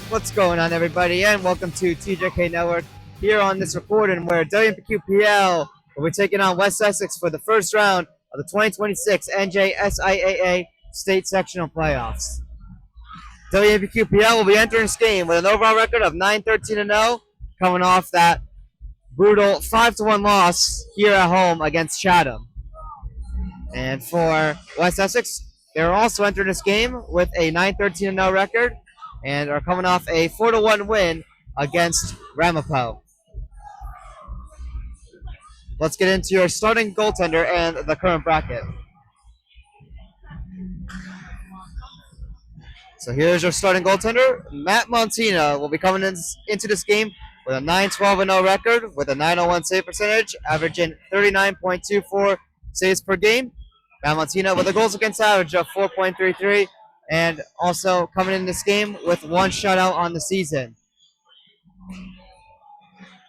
What's going on, everybody, and welcome to TJK Network here on this recording where WMPQPL will be taking on West Essex for the first round of the 2026 NJSIAA State Sectional Playoffs. WMPQPL will be entering this game with an overall record of 9-13-0, coming off that brutal 5-1 loss here at home against Chatham. And for West Essex, they're also entering this game with a 9-13-0 record and are coming off a 4-1 win against Ramapo. Let's get into your starting goaltender and the current bracket. So here's your starting goaltender. Matt Montina will be coming into this game with a 9-12-0 record with a 901 save percentage, averaging 39.24 saves per game. Matt Montina with a goals against average of 4.33, and also coming in this game with one shutout on the season.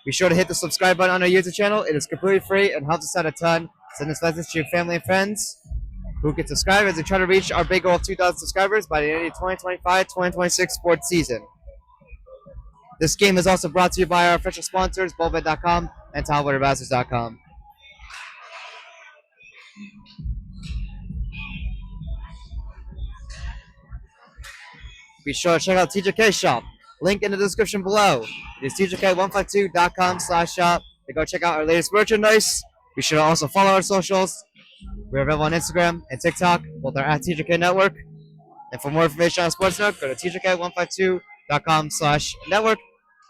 Be sure to hit the subscribe button on our YouTube channel. It is completely free and helps us out a ton. Send this message to your family and friends who can subscribe as we try to reach our big goal of 2,000 subscribers by the end of the 2025-2026 sports season. This game is also brought to you by our official sponsors, Bullbet.com and TopWaterBastards.com. Be sure to check out TJK Shop. Link in the description below. It is TJK152.com/shop to go check out our latest merchandise. Be sure to also follow our socials. We're available on Instagram and TikTok. Both are at TJK Network. And for more information on Sportsnet, go to TJK152.com/network.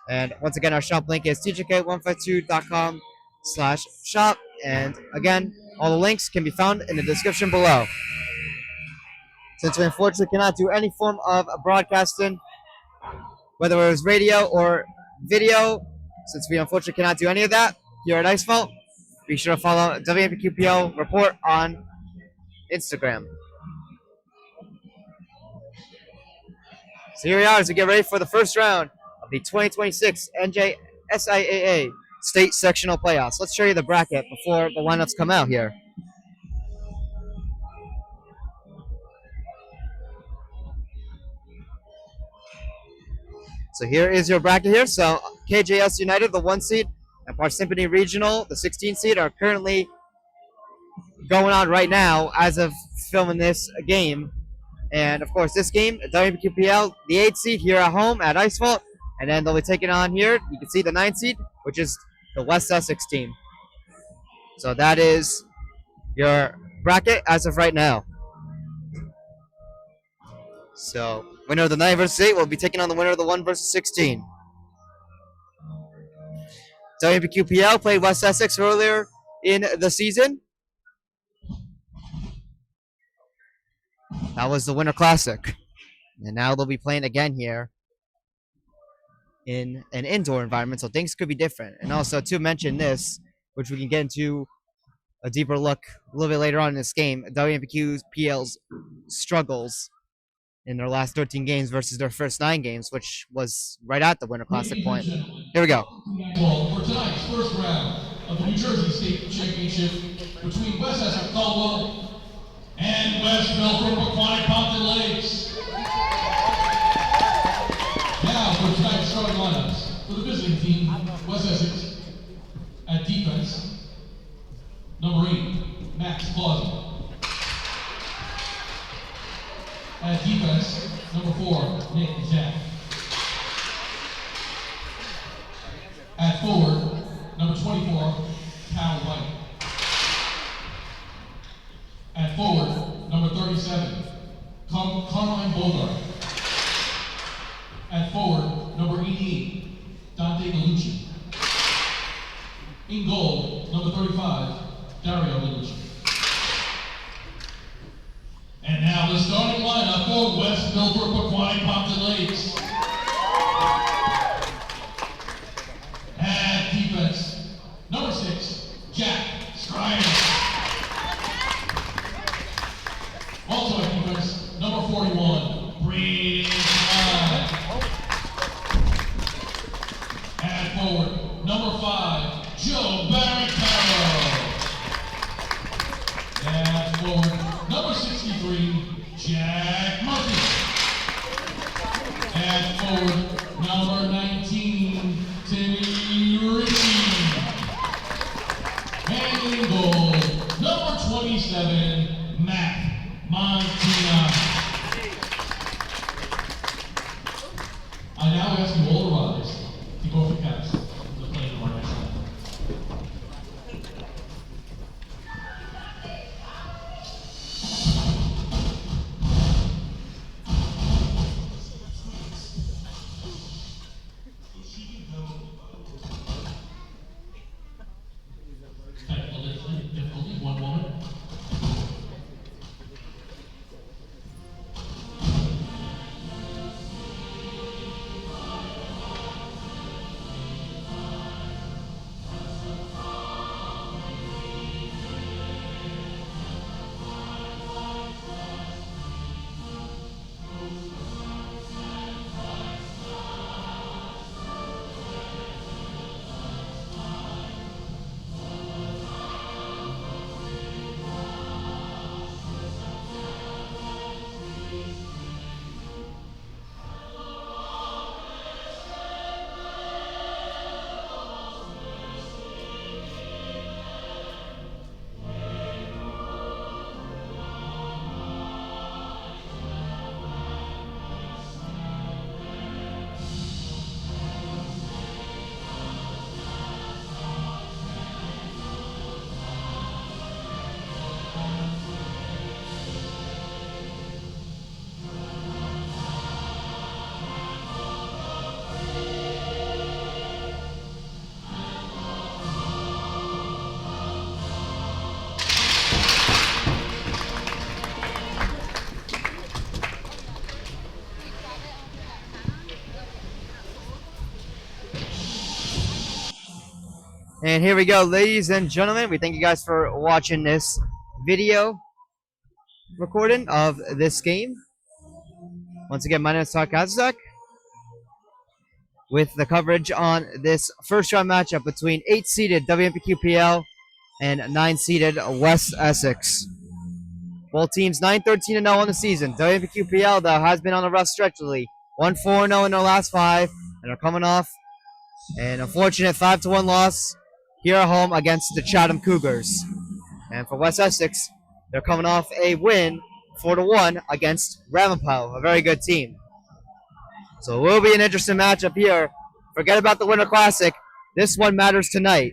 And once again, our shop link is TJK152.com/shop. And again, all the links can be found in the description below. Since we unfortunately cannot do any form of broadcasting, whether it was radio or video, since we unfortunately cannot do any of that here at Icefall, be sure to follow WMPQPL Report on Instagram. So here we are as we get ready for the first round of the 2026 NJSIAA State Sectional Playoffs. Let's show you the bracket before the lineups come out here. So here is your bracket here. So KJS United, the 1 seed, and Parsippany Regional, the 16 seed, are currently going on right now as of filming this game. And of course, this game, WMPQPL, the 8 seed here at home at Icefall, and then they'll be taking on here. You can see the 9 seed, which is the West Essex team. So that is your bracket as of right now. So winner of the 9 versus 8 will be taking on the winner of the 1 versus 16. WMPQPL played West Essex earlier in the season. That was the Winter Classic. And now they'll be playing again here in an indoor environment, so things could be different. And also, to mention this, which we can get into a deeper look a little bit later on in this game, WMPQPL's struggles in their last 13 games versus their first 9 games, which was right at the Winter Classic point. Here we go. For tonight's first round of the New Jersey State Championship between West Essex Caldwell and West Milford Pequannock Pompton Lakes. Now for tonight's starting lineups for the visiting team, West Essex. At defense, number 8, Max Clausen. At defense, number 4, Nick Zack. At forward, number 24, Cal White. At forward, number 37, Carmine Bogart. At forward, number 88, Dante Galucci. In goal, number 35, Dario Galucci. And now the starting lineup for West Milford Pequannock Pompton Lakes. At defense, number 6, Jack Strider. Also at defense, number 41, Brady Scott. At forward, number 5, Joe Barricaro. At forward, number 63, Jack Murphy. in goal, number 27, Matt Montina. I now ask you all to rise to go for caps. The play of our next line. Difficulty, one moment. And here we go, ladies and gentlemen. We thank you guys for watching this video recording of this game. Once again, my name is Takazak with the coverage on this first round matchup between 8-seeded WMPQPL and 9-seeded West Essex. Both teams 9-13-0 on the season. WMPQPL, though, has been on a rough stretch lately. 1-4-0 in their last 5, and are coming off an unfortunate 5-1 loss here at home against the Chatham Cougars. And for West Essex, they're coming off a win 4-1 against Ramapo, a very good team. So it will be an interesting matchup here. Forget about the Winter Classic. This one matters tonight.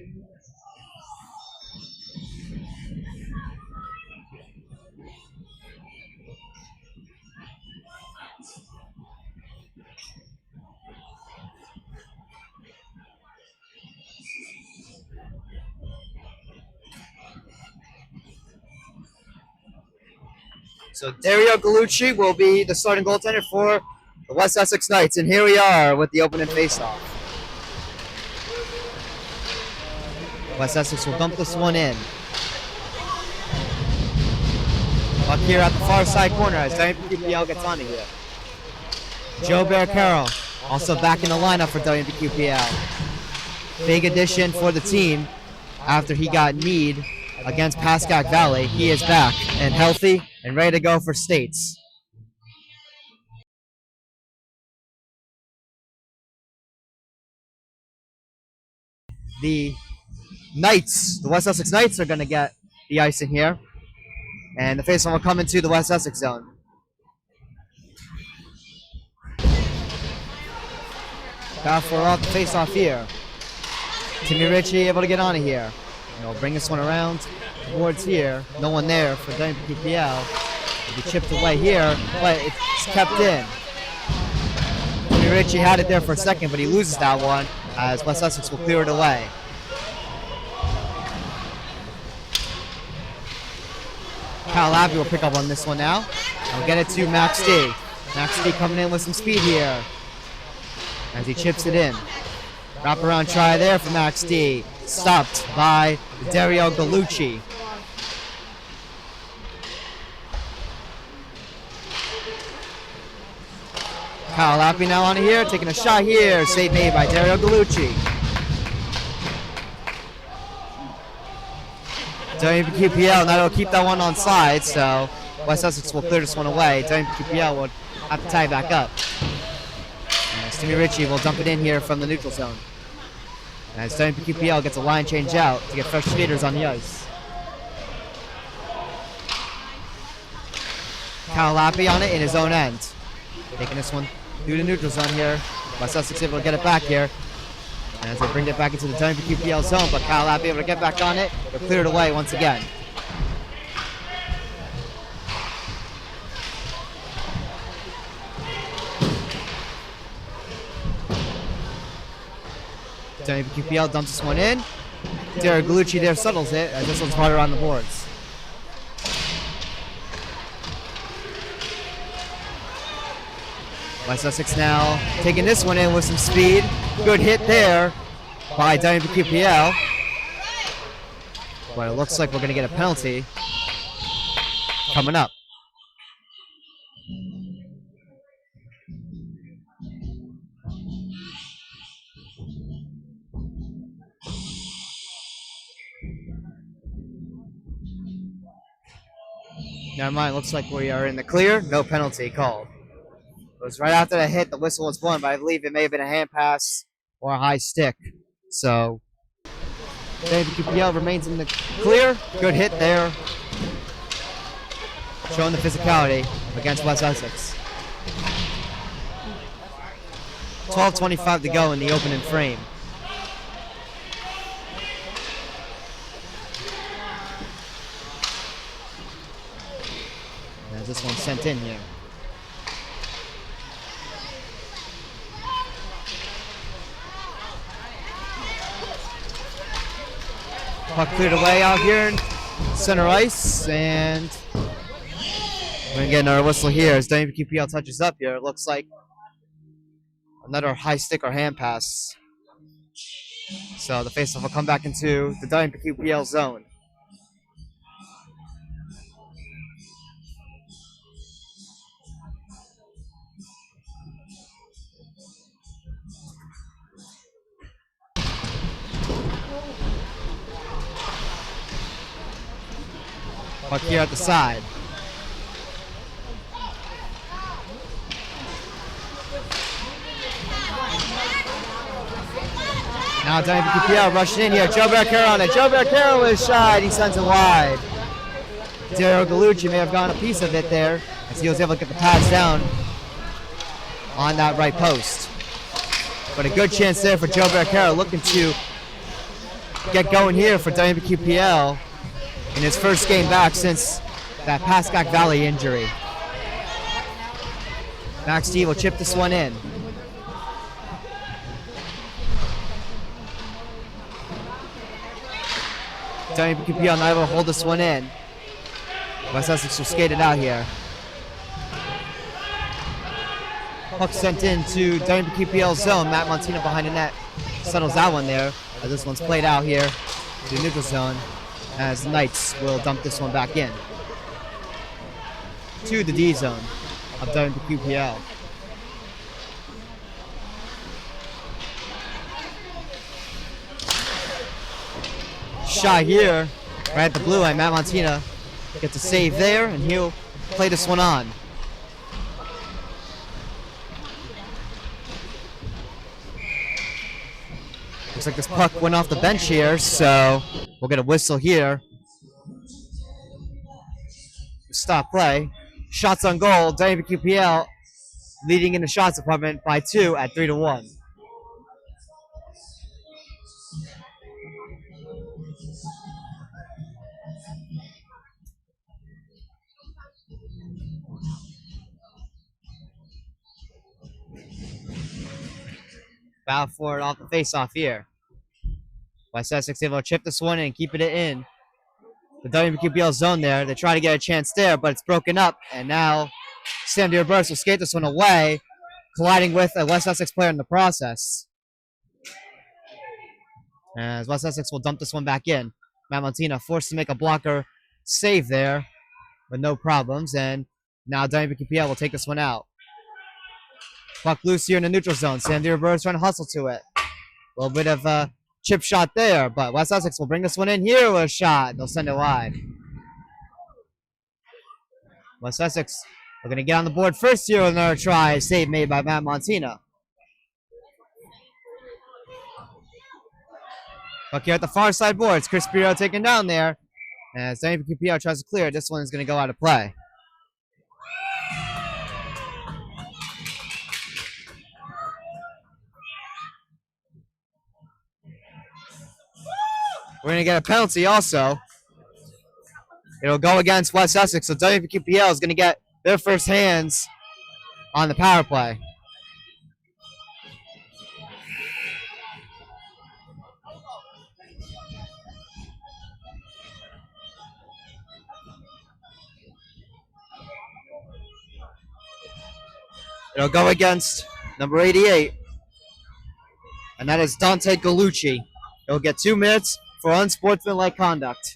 So Dario Gallucci will be the starting goaltender for the West Essex Knights. And here we are with the opening faceoff. West Essex will dump this one in. Up here at the far side corner as WMPQPL gets on here. Joe Barricaro also back in the lineup for WMPQPL. Big addition for the team after he got kneed against Pascack Valley. He is back and healthy and ready to go for states. The Knights, the West Essex Knights, are going to get the ice in here. And the faceoff will come into the West Essex zone. Got for off the faceoff here. Timmy Ritchie able to get on of here. He'll bring this one around towards here. No one there for WMPQPL. It'll be chipped away here, but it's kept in. Timmy Ritchie had it there for a second, but he loses that one as West Essex will clear it away. Kyle Abbey will pick up on this one now. I'll get it to Max D. Max D coming in with some speed here as he chips it in. Wraparound try there for Max D. Stopped by Dario Gallucci. Kyle Abbey now on here, taking a shot here. Save made by Dario Gallucci. WMPQPL now will keep that one on side, so West Essex will clear this one away. WMPQPL will have to tie it back up. As Timmy Ritchie will dump it in here from the neutral zone. As WMPQPL gets a line change out to get fresh skaters on the ice. Calapi on it in his own end. Taking this one through the neutral zone here. West Essex able to get it back here. And as they bring it back into the WMPQPL zone, but Calapi able to get back on it. They're cleared away once again. WMPQPL dumps this one in. Derek Galucci there settles it, as this one's harder on the boards. West Essex now taking this one in with some speed. Good hit there by WMPQPL. But it looks like we're going to get a penalty coming up. Never mind, looks like we are in the clear. No penalty called. It was right after the hit, the whistle was blown, but I believe it may have been a hand pass or a high stick. So, WMPQPL remains in the clear. Good hit there. Showing the physicality against West Essex. 12:25 to go in the opening frame. As this one's sent in here. Puck cleared away out here in center ice, and we're going to get another whistle here as WMPQPL touches up here. It looks like another high stick or hand pass. So the faceoff will come back into the WMPQPL zone. Puck here at the side. Now WMPQPL rushing in here. Joe Barricaro on it. Joe Barricaro is shy. He sends it wide. Dario Galucci may have gotten a piece of it there as he was able to get the pass down on that right post. But a good chance there for Joe Barricaro looking to get going here for WMPQPL in his first game back since that Pascack Valley injury. Max D will chip this one in. WMPQPL not able to hold this one in. West Essex will skate it out here. Puck sent into WMPQPL zone. Matt Montina behind the net settles that one there. As this one's played out here to the neutral zone, as the Knights will dump this one back in to the D zone of WMPQPL. Shot here, right at the blue line. Matt Montina gets a save there, and he'll play this one on. Looks like this puck went off the bench here, so we'll get a whistle here. Stop play. Shots on goal. WMPQPL leading in the shots department by 2 at 3-1. Battle for it off the face-off here. West Essex able to chip this one and keep it in the WMPQPL zone there. They try to get a chance there, but it's broken up. And now Sam DeRoberts will skate this one away, colliding with a West Essex player in the process. As West Essex will dump this one back in. Matt Montina forced to make a blocker save there with no problems. And now WMPQPL will take this one out. Puck loose here in the neutral zone. Sam DeRoberts trying to hustle to it. A little bit of a chip shot there, but West Essex will bring this one in here with a shot. They'll send it wide. West Essex are going to get on the board first here with another try. Save made by Matt Montina. Puck here at the far side boards. Chris Piro taken down there. As WMPQPL tries to clear, this one is going to go out of play. We're going to get a penalty also. It'll go against West Essex, so WMPQPL is going to get their first hands on the power play. It'll go against number 88, and that is Dante Galucci. He'll get 2 minutes for unsportsmanlike conduct.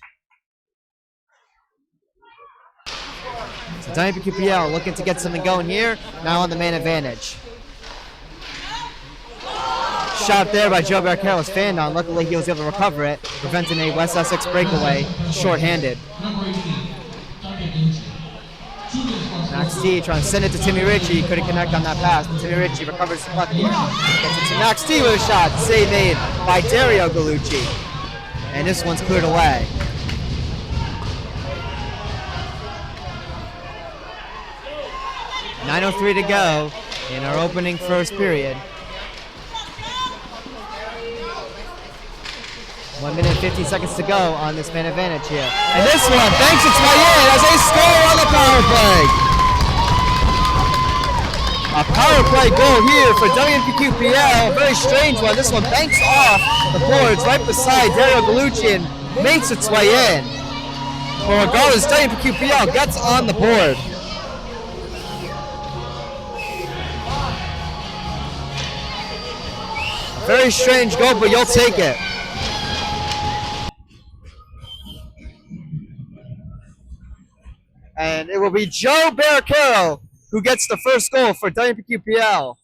So WMPQPL looking to get something going here, now on the man advantage. Shot there by Joe Barcaro was fanned on. Luckily, he was able to recover it, preventing a West Essex breakaway shorthanded. Max T trying to send it to Timmy Ritchie. Couldn't connect on that pass. But Timmy Ritchie recovers the puck here. Gets it to Max T with a shot. Save made by Dario Galucci. And this one's cleared away. .9:03 to go in our opening first period. 1 minute and 15 seconds to go on this man advantage here. And this one banks its way in as they score on the power play. A power play goal here for WMPQPL. A very strange one. This one banks off the boards right beside Dario Galucci and makes its way in. But regardless, WMPQPL gets on the board. A very strange goal, but you'll take it. And it will be Joe Barcaro who gets the first goal for WMPQPL.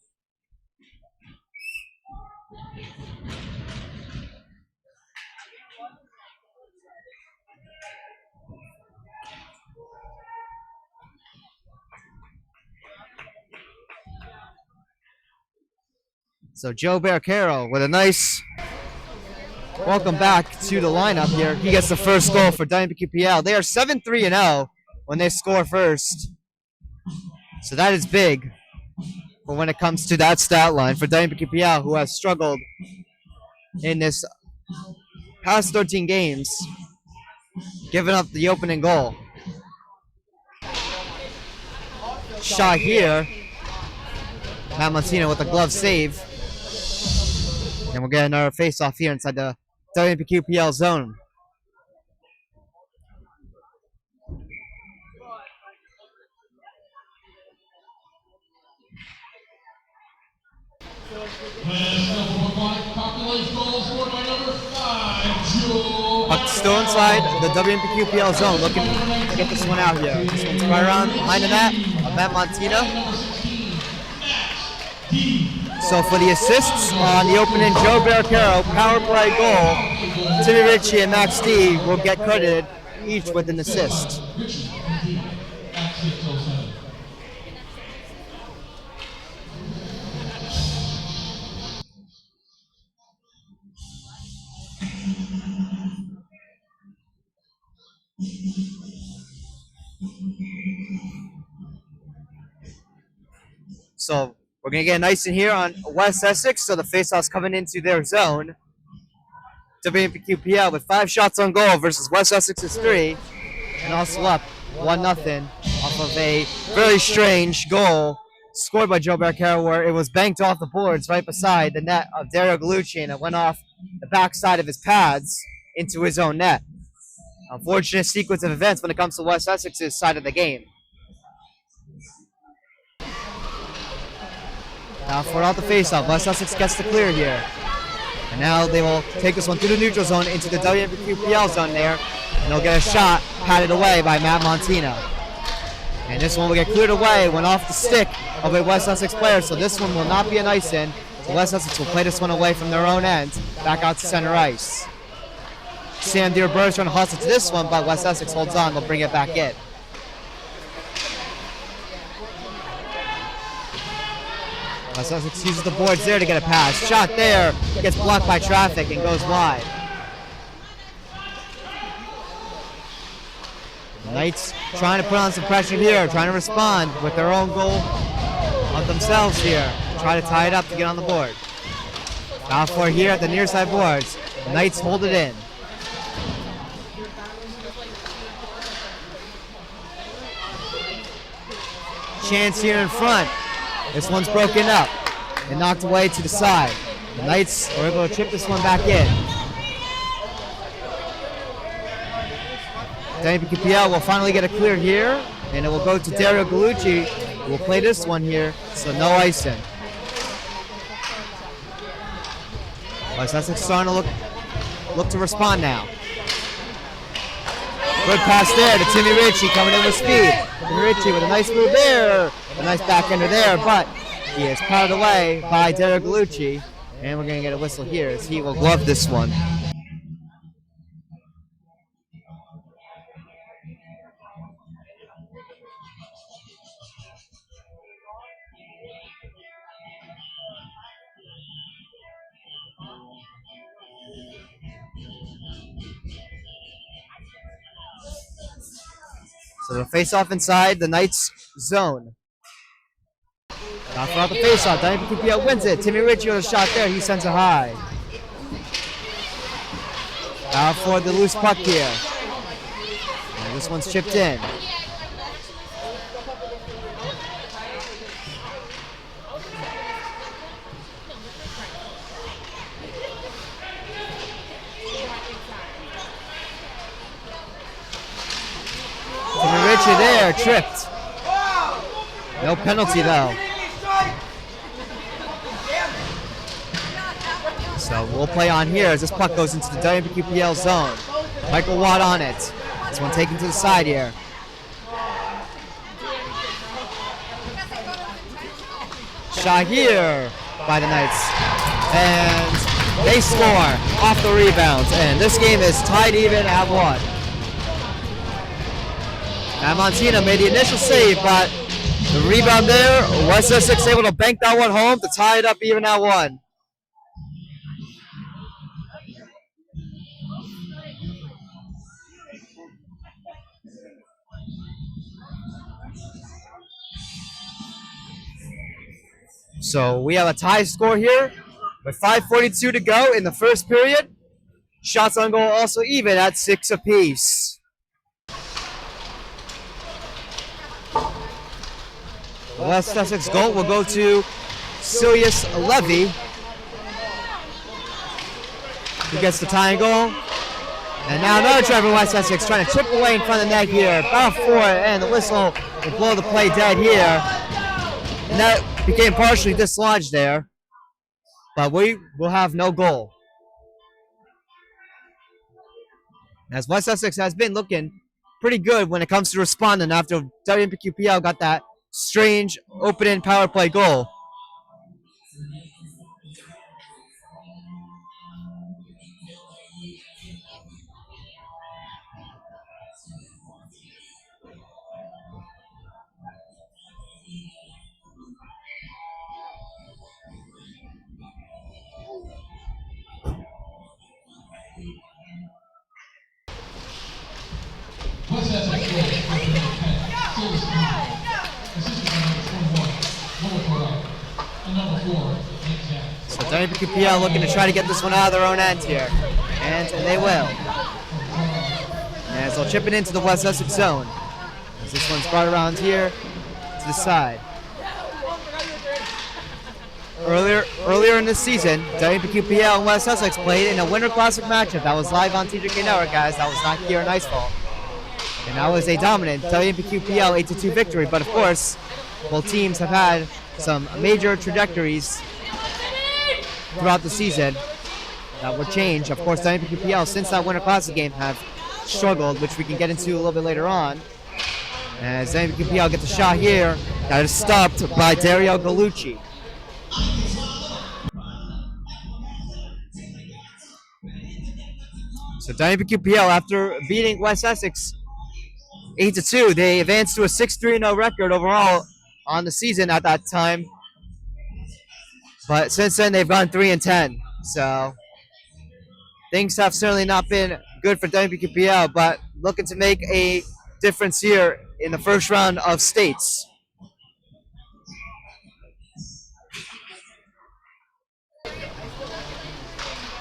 So Joe Barcaro with a nice welcome back to the lineup here. He gets the first goal for WMPQPL. They are 7-3-0 when they score first. So that is big for when it comes to that stat line for WMPQPL, who has struggled in this past 13 games, giving up the opening goal. Shot here. Matt Montino with a glove save. And we'll get another face-off here inside the WMPQPL zone. Puck still inside the WMPQPL zone, looking to get this one out here. This one's right around behind the net of Matt Montino. So for the assists on the opening Joe Barcaro power play goal, Timmy Ritchie and Max D will get credited each with an assist. So we're going to get nice in here on West Essex. So the faceoff's coming into their zone. WMPQPL with 5 shots on goal versus West Essex's 3. And also up 1-0 off of a very strange goal scored by Joe Barcaro, where it was banked off the boards right beside the net of Dario Galucci, and it went off the backside of his pads into his own net. Unfortunate sequence of events when it comes to West Essex's side of the game. Now for out the faceoff, West Essex gets the clear here. And now they will take this one through the neutral zone into the WMPQPL zone there. And they'll get a shot patted away by Matt Montino. And this one will get cleared away, went off the stick of a West Essex player. So this one will not be a nice in. So West Essex will play this one away from their own end, back out to center ice. Sam Dearburg's trying to hustle to this one, but West Essex holds on. They'll bring it back in. West Essex uses the boards there to get a pass. Shot there, gets blocked by traffic and goes wide. The Knights trying to put on some pressure here, trying to respond with their own goal of themselves here. Try to tie it up to get on the board. Now for here at the near side boards. The Knights hold it in. chance here in front. This one's broken up and knocked away to the side. The Knights are able to chip this one back in. WMPQPL will finally get a clear here, and it will go to Dario Gallucci, who will play this one here, so no icing. West Essex starting to look to respond now. Good pass there to Timmy Ritchie coming in with speed. Timmy Ritchie with a nice move there. A nice backender there, but he is powered away by Dario Gallucci. And we're going to get a whistle here as he will glove this one. So they'll face off inside the Knights zone. Not for out the face off. WMPQPL wins it. Timmy Ritchie with a shot there. He sends it high. Out for the loose puck here. And this one's chipped in. Timmy Ritchie there, tripped. No penalty though. So we'll play on here as this puck goes into the WMPQPL zone. Michael Watt on it. This one taken to the side here. Shot here by the Knights. And they score off the rebounds. And this game is tied even at 1. Now Montina made the initial save, but the rebound there, West Essex able to bank that one home to tie it up even at 1. So we have a tie score here with 5:42 to go in the first period. Shots on goal also even at 6 apiece. The West Essex goal will go to Silius Levy, who gets the tying goal. And now another try for West Essex trying to chip away in front of the net here. About 4, and the whistle will blow the play dead here. And that became partially dislodged there. But we will have no goal. As West Essex has been looking pretty good when it comes to responding after WMPQPL got that strange open-in power play goal. West Essex goal, number 10, assistant number 21, and number 4, So WMPQPL looking to try to get this one out of their own end here. And they will. As they'll chip it into the West Essex zone. As this one's brought around here to the side. Earlier in this season, WMPQPL and West Essex played in a Winter Classic matchup that was live on TJK Network, guys. That was not here in Icefall. And that was a dominant WMPQPL 8-2 victory. But of course, both teams have had some major trajectories throughout the season that would change. Of course, WMPQPL, since that Winter Classic game, have struggled, which we can get into a little bit later on. As WMPQPL gets a shot here, that is stopped by Dario Gallucci. So WMPQPL, after beating West Essex 8-2, they advanced to a 6-3-0 record overall on the season at that time. But since then, they've gone 3-10. So things have certainly not been good for WMPQPL, but looking to make a difference here in the first round of states.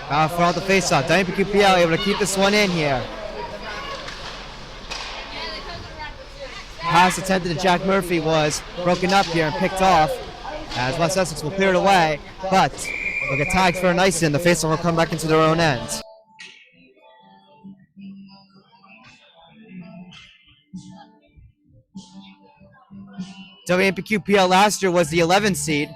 For all the face-off, WMPQPL able to keep this one in here. pass attempted to Jack Murphy was broken up here and picked off as West Essex will clear it away, but they'll get tagged for an icing. The faceoff will come back into their own end. WMPQPL last year was the 11th seed,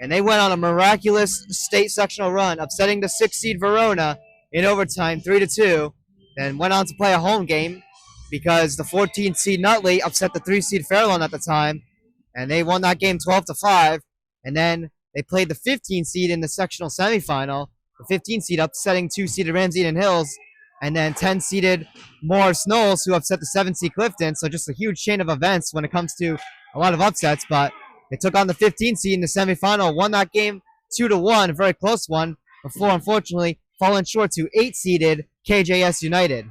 and they went on a miraculous state sectional run, upsetting the 6th seed Verona in overtime 3-2, then went on to play a home game because the 14th seed Nutley upset the 3 seed Fairlawn at the time, and they won that game 12-5, and then they played the 15th seed in the sectional semifinal, the 15th seed upsetting 2 seeded Ramsey and Hills, and then 10 seeded Morris Knowles, who upset the 7 seed Clifton. So just a huge chain of events when it comes to a lot of upsets, but they took on the 15th seed in the semifinal, won that game 2-1, a very close one, before unfortunately falling short to 8 seeded KJS United.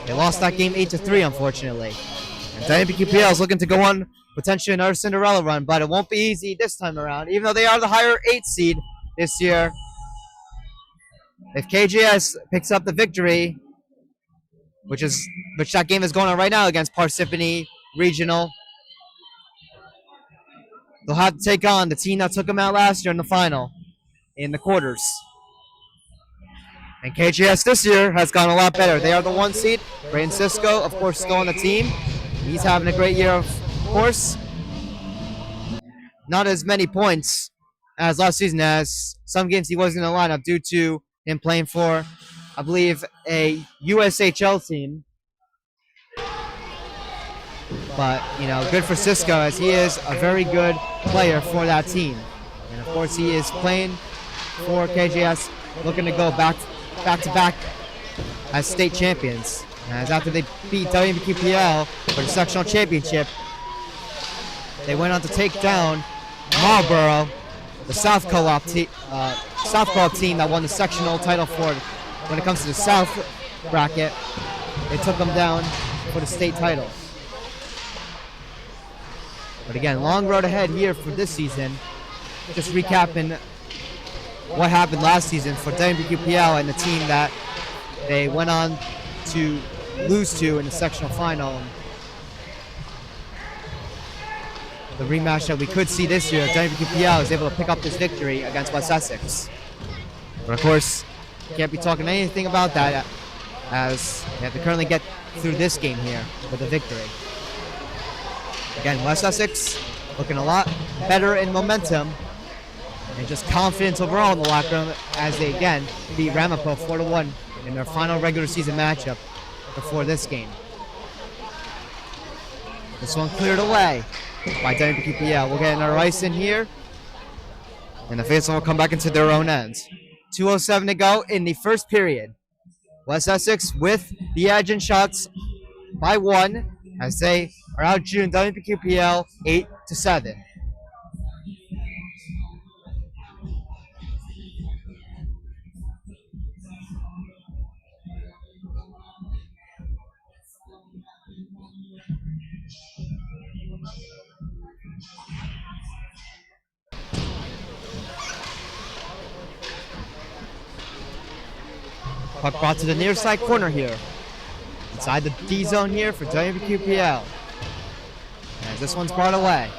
They lost that game 8-3, unfortunately. And WMPQPL is looking to go on potentially another Cinderella run, but it won't be easy this time around, even though they are the higher 8th seed this year. If KJS picks up the victory, which that game is going on right now against Parsippany Regional, they'll have to take on the team that took them out last year in the final, in the quarters. And KJS this year has gone a lot better. They are the 1 seed. Braden Cisco, of course, still on the team. He's having a great year, of course. Not as many points as last season, as some games he wasn't in the lineup due to him playing for, I believe, a USHL team. But, good for Cisco, as he is a very good player for that team. And, of course, he is playing for KJS, looking to go back-to-back as state champions. As after they beat WMPQPL for the sectional championship, they went on to take down Marlboro, the South Co-op team that won the sectional title for when it comes to the South bracket. They took them down for the state title. But again, long road ahead here for this season. Just recapping what happened last season for WMPQPL and the team that they went on to lose to in the sectional final. The rematch that we could see this year, WMPQPL is able to pick up this victory against West Essex. But of course, can't be talking anything about that, as they have to currently get through this game here with a victory. Again, West Essex looking a lot better in momentum and just confidence overall in the locker room as they again beat Ramapo 4-1 in their final regular season matchup before this game. This one cleared away by WMPQPL. We'll get another ice in here, and the faceoff will come back into their own ends. 2:07 to go in the first period. West Essex with the edge in shots by 1 as they are out shooting WMPQPL 8-7. Puck brought to the near side corner here. Inside the D zone here for WMPQPL. As this one's brought away.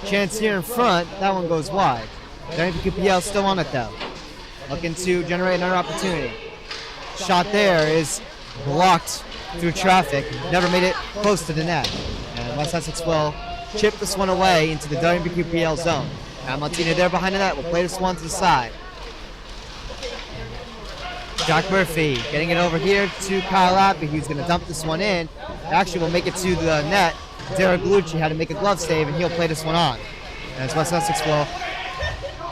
Chance here in front, that one goes wide. WMPQPL still on it though. Looking to generate another opportunity. Shot there is blocked through traffic. Never made it close to the net. And West Essex will chip this one away into the WMPQPL zone. Now Martina there behind the net will play this one to the side. Jack Murphy getting it over here to Kyle Appy, who's going to dump this one in. Actually will make it to the net. Derek Lucci had to make a glove save, and he'll play this one on. As West Essex will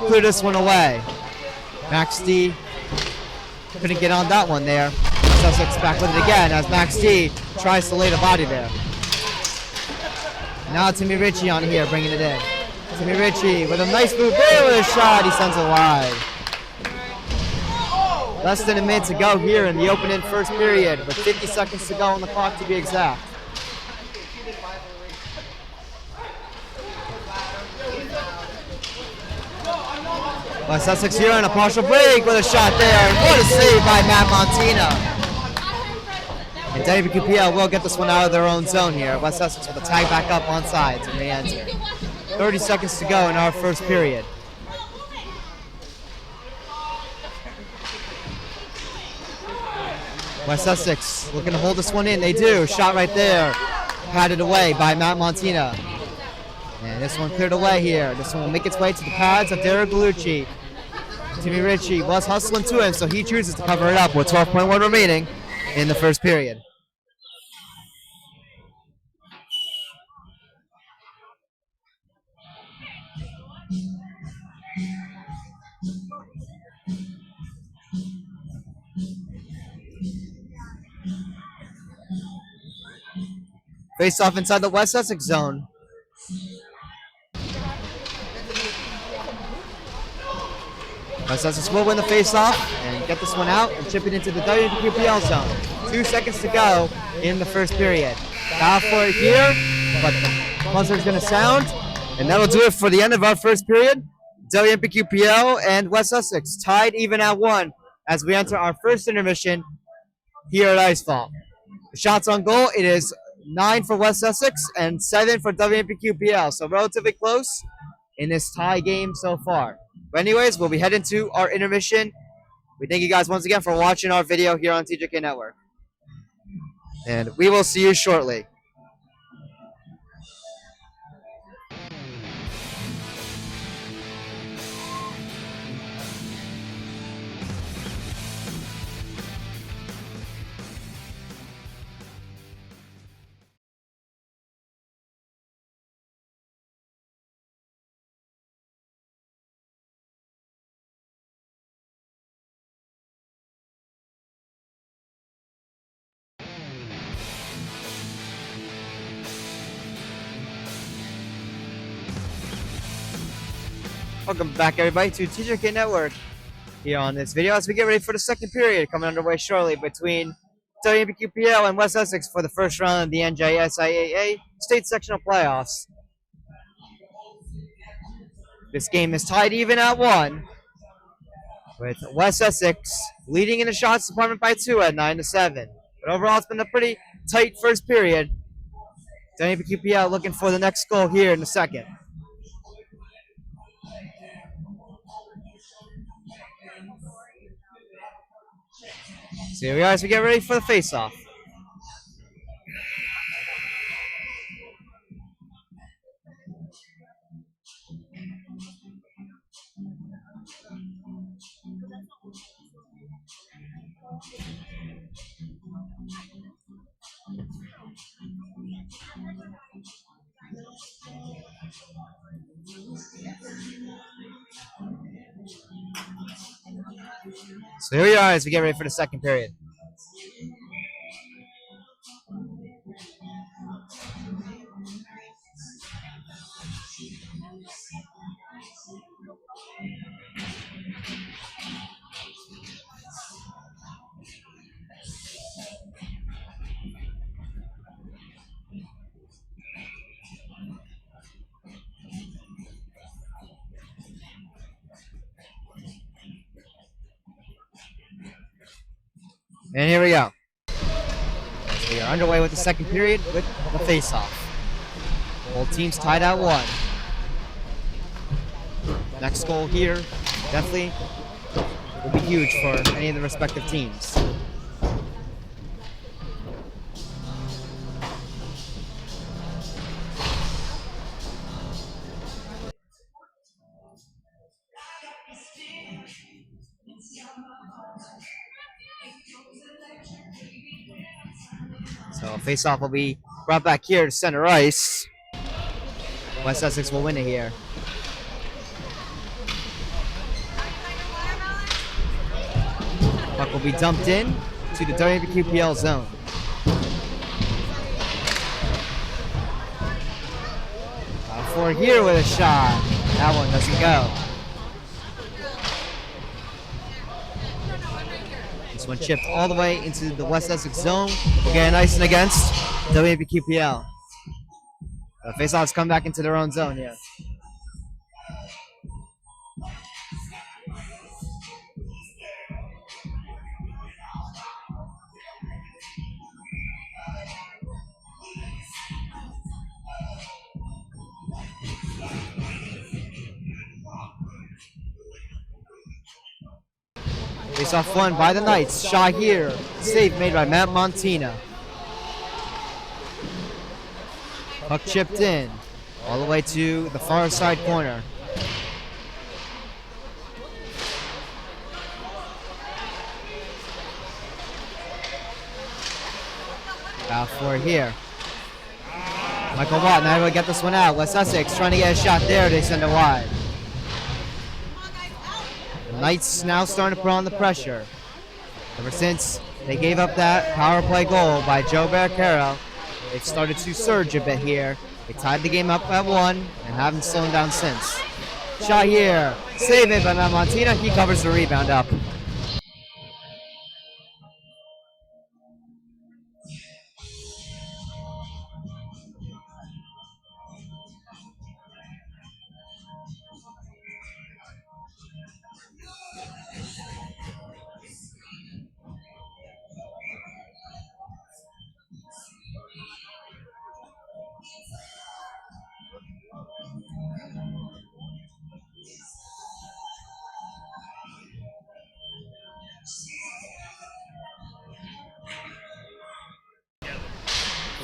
clear this one away. Max D couldn't get on that one there. West Essex back with it again as Max D tries to lay the body there. Now Timmy Ritchie on here, bringing it in. Timmy Ritchie with a nice move there with a shot. He sends it wide. Less than a minute to go here in the opening first period, with 50 seconds to go on the clock to be exact. West Essex here on a partial break with a shot there. And what a save by Matt Montina. And WMPQPL will get this one out of their own zone here. West Essex with a tag back up on sides and re-enter. 30 seconds to go in our first period. West Essex looking to hold this one in. They do. Shot right there. Patted away by Matt Montina. And this one cleared away here. This one will make its way to the pads of Derek Gallucci. Timmy Ritchie was hustling to him, so he chooses to cover it up with 12.1 remaining in the first period. Face off inside the West Essex zone. West Essex will win the face-off and get this one out and chip it into the WMPQPL zone. 2 seconds to go in the first period. Foul for it here, but the buzzer's going to sound, and that'll do it for the end of our first period. WMPQPL and West Essex tied even at 1 as we enter our first intermission here at Icefall. The shots on goal, it is 9 for West Essex and 7 for WMPQPL, so relatively close in this tie game so far. But anyways, we'll be heading to our intermission. We thank you guys once again for watching our video here on TJK Network. And we will see you shortly. Welcome back, everybody, to TJK Network here on this video as we get ready for the second period coming underway shortly between WMPQPL and West Essex for the first round of the NJSIAA State Sectional Playoffs. This game is tied even at 1, with West Essex leading in the shots department by 2 at 9-7. But overall, it's been a pretty tight first period. WMPQPL looking for the next goal here in the second. So here we are as we get ready for the face-off. So here we are as we get ready for the second period. And here we go. We are underway with the second period with the face-off. Both teams tied at 1. Next goal here definitely will be huge for any of the respective teams. So face-off will be brought back here to center ice. West Essex will win it here. Puck will be dumped in to the WMPQPL zone. For here with a shot. That one doesn't go. This one chipped all the way into the West Essex zone. Again, icing against WMPQPL. The face-offs come back into their own zone here. Face off won by the Knights. Shot here. Save made by Matt Montina. Puck chipped in. All the way to the far side corner. Foul for here. Michael Watt not able to get this one out. West Essex trying to get a shot there. They send it wide. The Knights now starting to put on the pressure. Ever since they gave up that power play goal by Joe Barricaro, they've started to surge a bit here. They tied the game up at 1 and haven't slowed down since. Shot here. Save it by Montina. He covers the rebound up.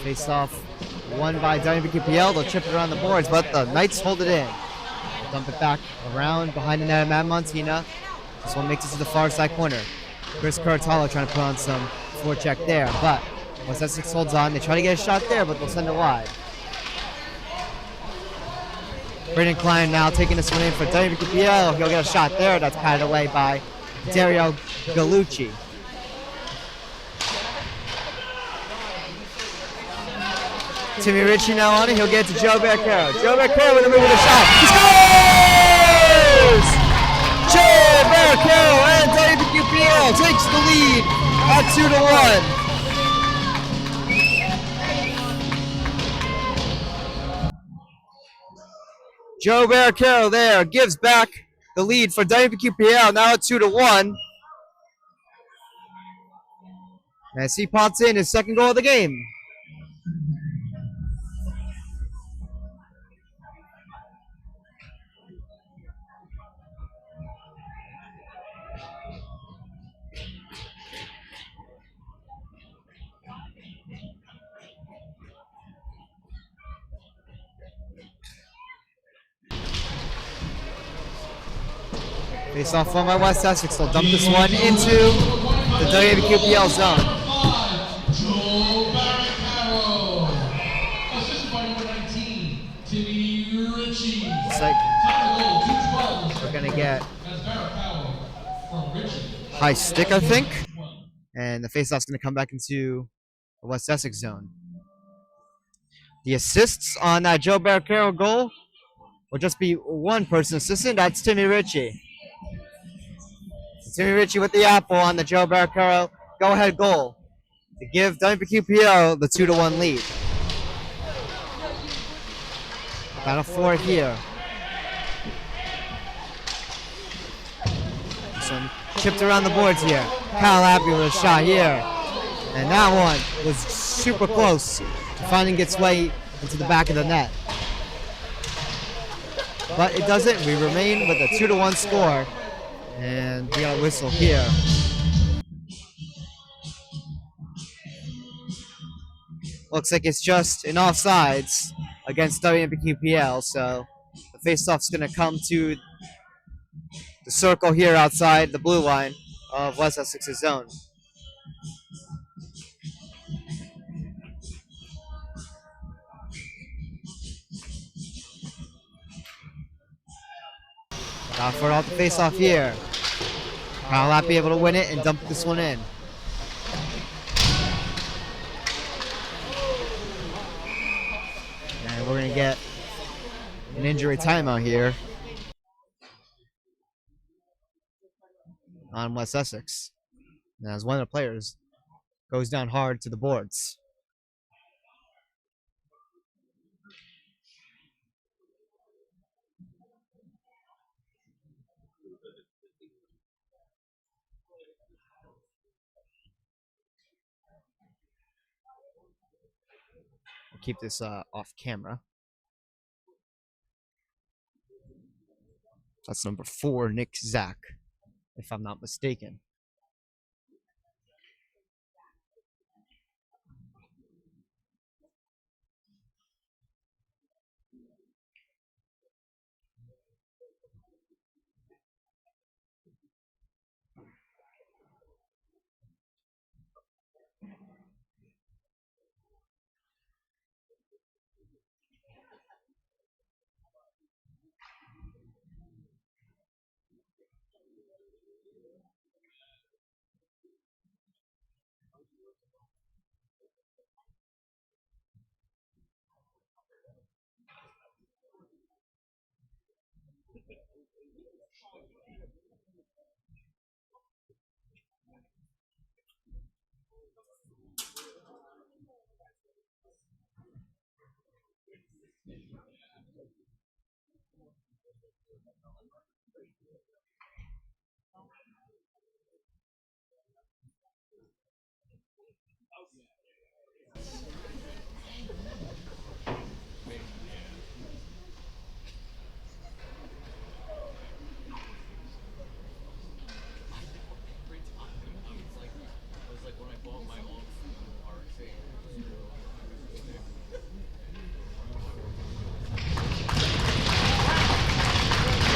Face off won by WMPQPL. They'll chip it around the boards, but the Knights hold it in. Dump it back around behind the net of Matt Montina. This one makes it to the far side corner. Chris Curatolo trying to put on some forecheck there, but once Essex holds on, they try to get a shot there, but they'll send it wide. Braden Klein now taking this one in for WMPQPL. He'll get a shot there. That's patted away by Dario Gallucci. Timmy Ritchie now on it. He'll get it to Joe Barricaro. Joe Barricaro with a move with a shot. He scores! Joe Barricaro and WMPQPL takes the lead at 2-1. Joe Barricaro there gives back the lead for WMPQPL now at 2-1. As he pops in his second goal of the game. Face off one by West Essex. They'll dump this one into the WMPQPL zone. Joe Barricaro. Assisted by number 19, Timmy Ritchie. Looks like we're going to get high stick, I think. And the face-off's going to come back into the West Essex zone. The assists on that Joe Barricaro goal will just be one person assistant. That's Timmy Ritchie. Timmy Ritchie with the apple on the Joe Barricaro go-ahead goal to give WMPQPL the 2-1 lead. Final 4 here. This one chipped around the boards here. Kyle Appy with a shot here. And that one was super close to finding its way into the back of the net. But it doesn't. We remain with a 2-1 score. And we got a whistle here. Looks like it's just an offsides against WMPQPL, so the face-off's going to come to the circle here outside the blue line of West Essex's zone. Now for it off the face-off here. Kyle Lapp be able to win it and dump this one in. And we're going to get an injury timeout here on West Essex. And as one of the players goes down hard to the boards. I'll keep this off camera. That's number 4, Nick Zach, if I'm not mistaken.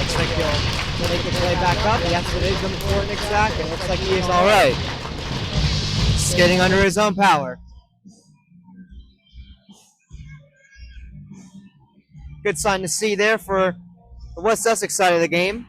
Looks like he'll take the play back up. Yes, it is number 4, Nick Zach, and it looks like he is all right. Just getting under his own power. Good sign to see there for the West Essex side of the game.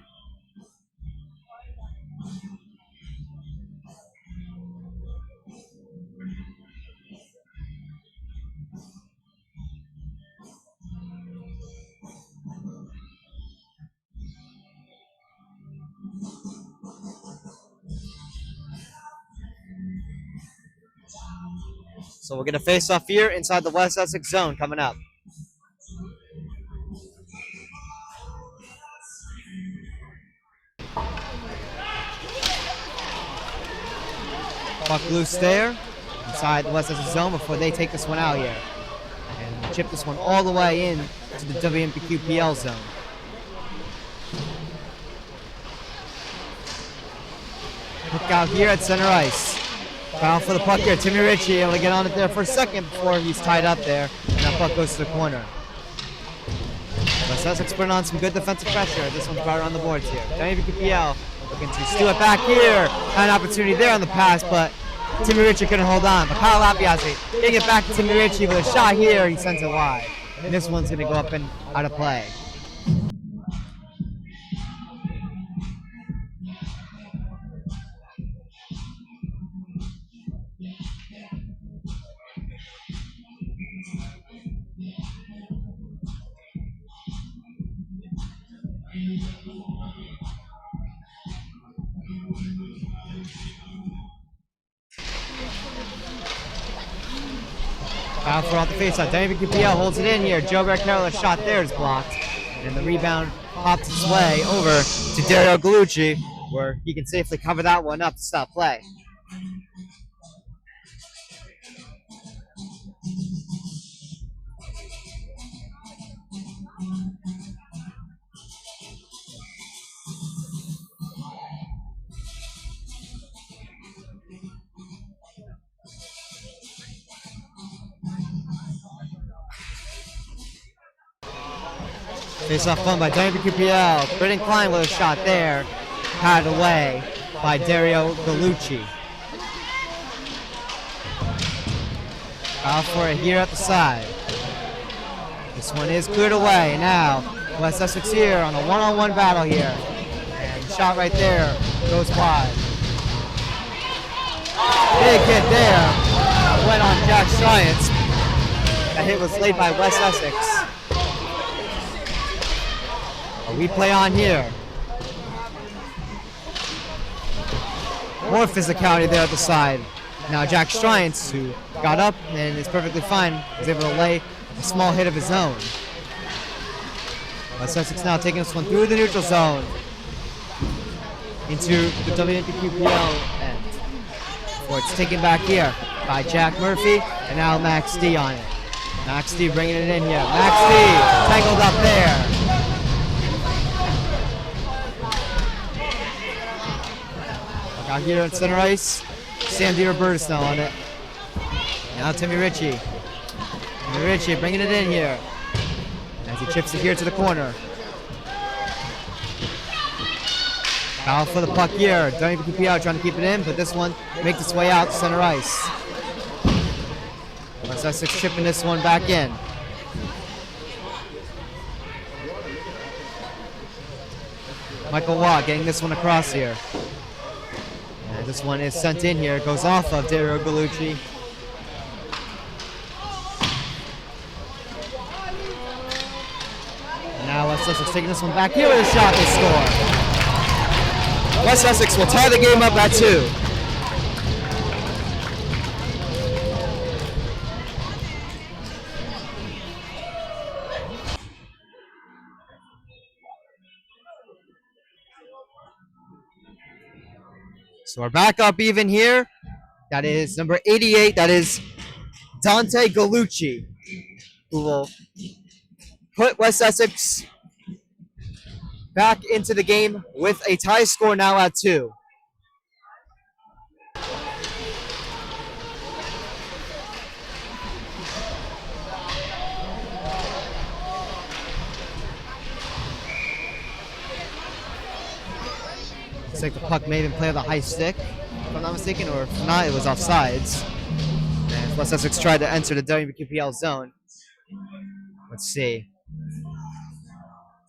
So we're going to face off here inside the West Essex zone coming up. Puck loose there inside the West Essex zone before they take this one out here. And chip this one all the way in to the WMPQPL zone. Look out here at center ice. Foul for the puck here. Timmy Ritchie able to get on it there for a second before he's tied up there. And that puck goes to the corner. West Essex putting on some good defensive pressure. This one's right around the boards here. WMPQPL looking to steal it back here. Had an opportunity there on the pass, but Timmy Ritchie couldn't hold on. But Kyle Lapiazzi getting it back to Timmy Ritchie with a shot here. He sends it wide. And this one's going to go up and out of play. Foul for off the faceoff. WMPQPL holds it in here. Joe Barcarola's shot there is blocked. And the rebound pops its way over to Dario Gallucci, where he can safely cover that one up to stop play. Face off fun by WMPQPL. Britton Klein with a shot there. Patted away by Dario Gallucci. Foul for it here at the side. This one is cleared away. Now, West Essex here on a one-on-one battle here. And shot right there goes wide. Big hit there. Went on Jack Science. That hit was laid by West Essex. We play on here. More physicality there at the side. Now Jack Striance, who got up and is perfectly fine, was able to lay a small hit of his own. West Essex now taking this one through the neutral zone into the WMPQPL end. Before it's taken back here by Jack Murphy and now Max D on it. Max D bringing it in here. Max D tangled up there. Out here at center ice, Sandy Roberts now on it. Now Timmy Ritchie. Timmy Ritchie bringing it in here as he chips it here to the corner. Foul for the puck here. WMPQPL trying to keep it in, but this one makes its way out to center ice. West Essex chipping this one back in. Michael Watt getting this one across here. And this one is sent in here. It goes off of Dario Gallucci. And now West Essex taking this one back here with a shot. They score. West Essex will tie the game up at 2. So we're back up even here. That is number 88. That is Dante Gallucci, who will put West Essex back into the game with a tie score now at 2. Looks like the puck may even play on the high stick, if I'm not mistaken, or if not, it was offsides. And West Essex tried to enter the WMPQPL zone. Let's see.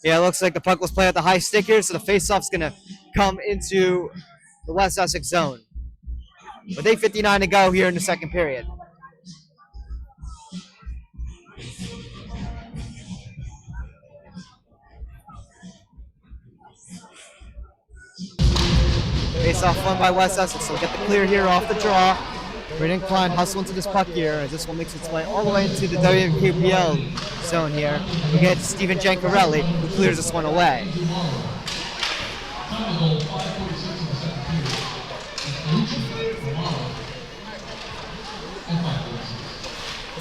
Yeah, it looks like the puck was played at the high stick here, so the faceoff's going to come into the West Essex zone. With 8:59 to go here in the second period. Face-off won by West Essex, so we'll get the clear here off the draw. Brendan Klein hustle into this puck here as this one makes its way all the way into the WMPQPL zone here. We get Steven Giancarelli, who clears this one away.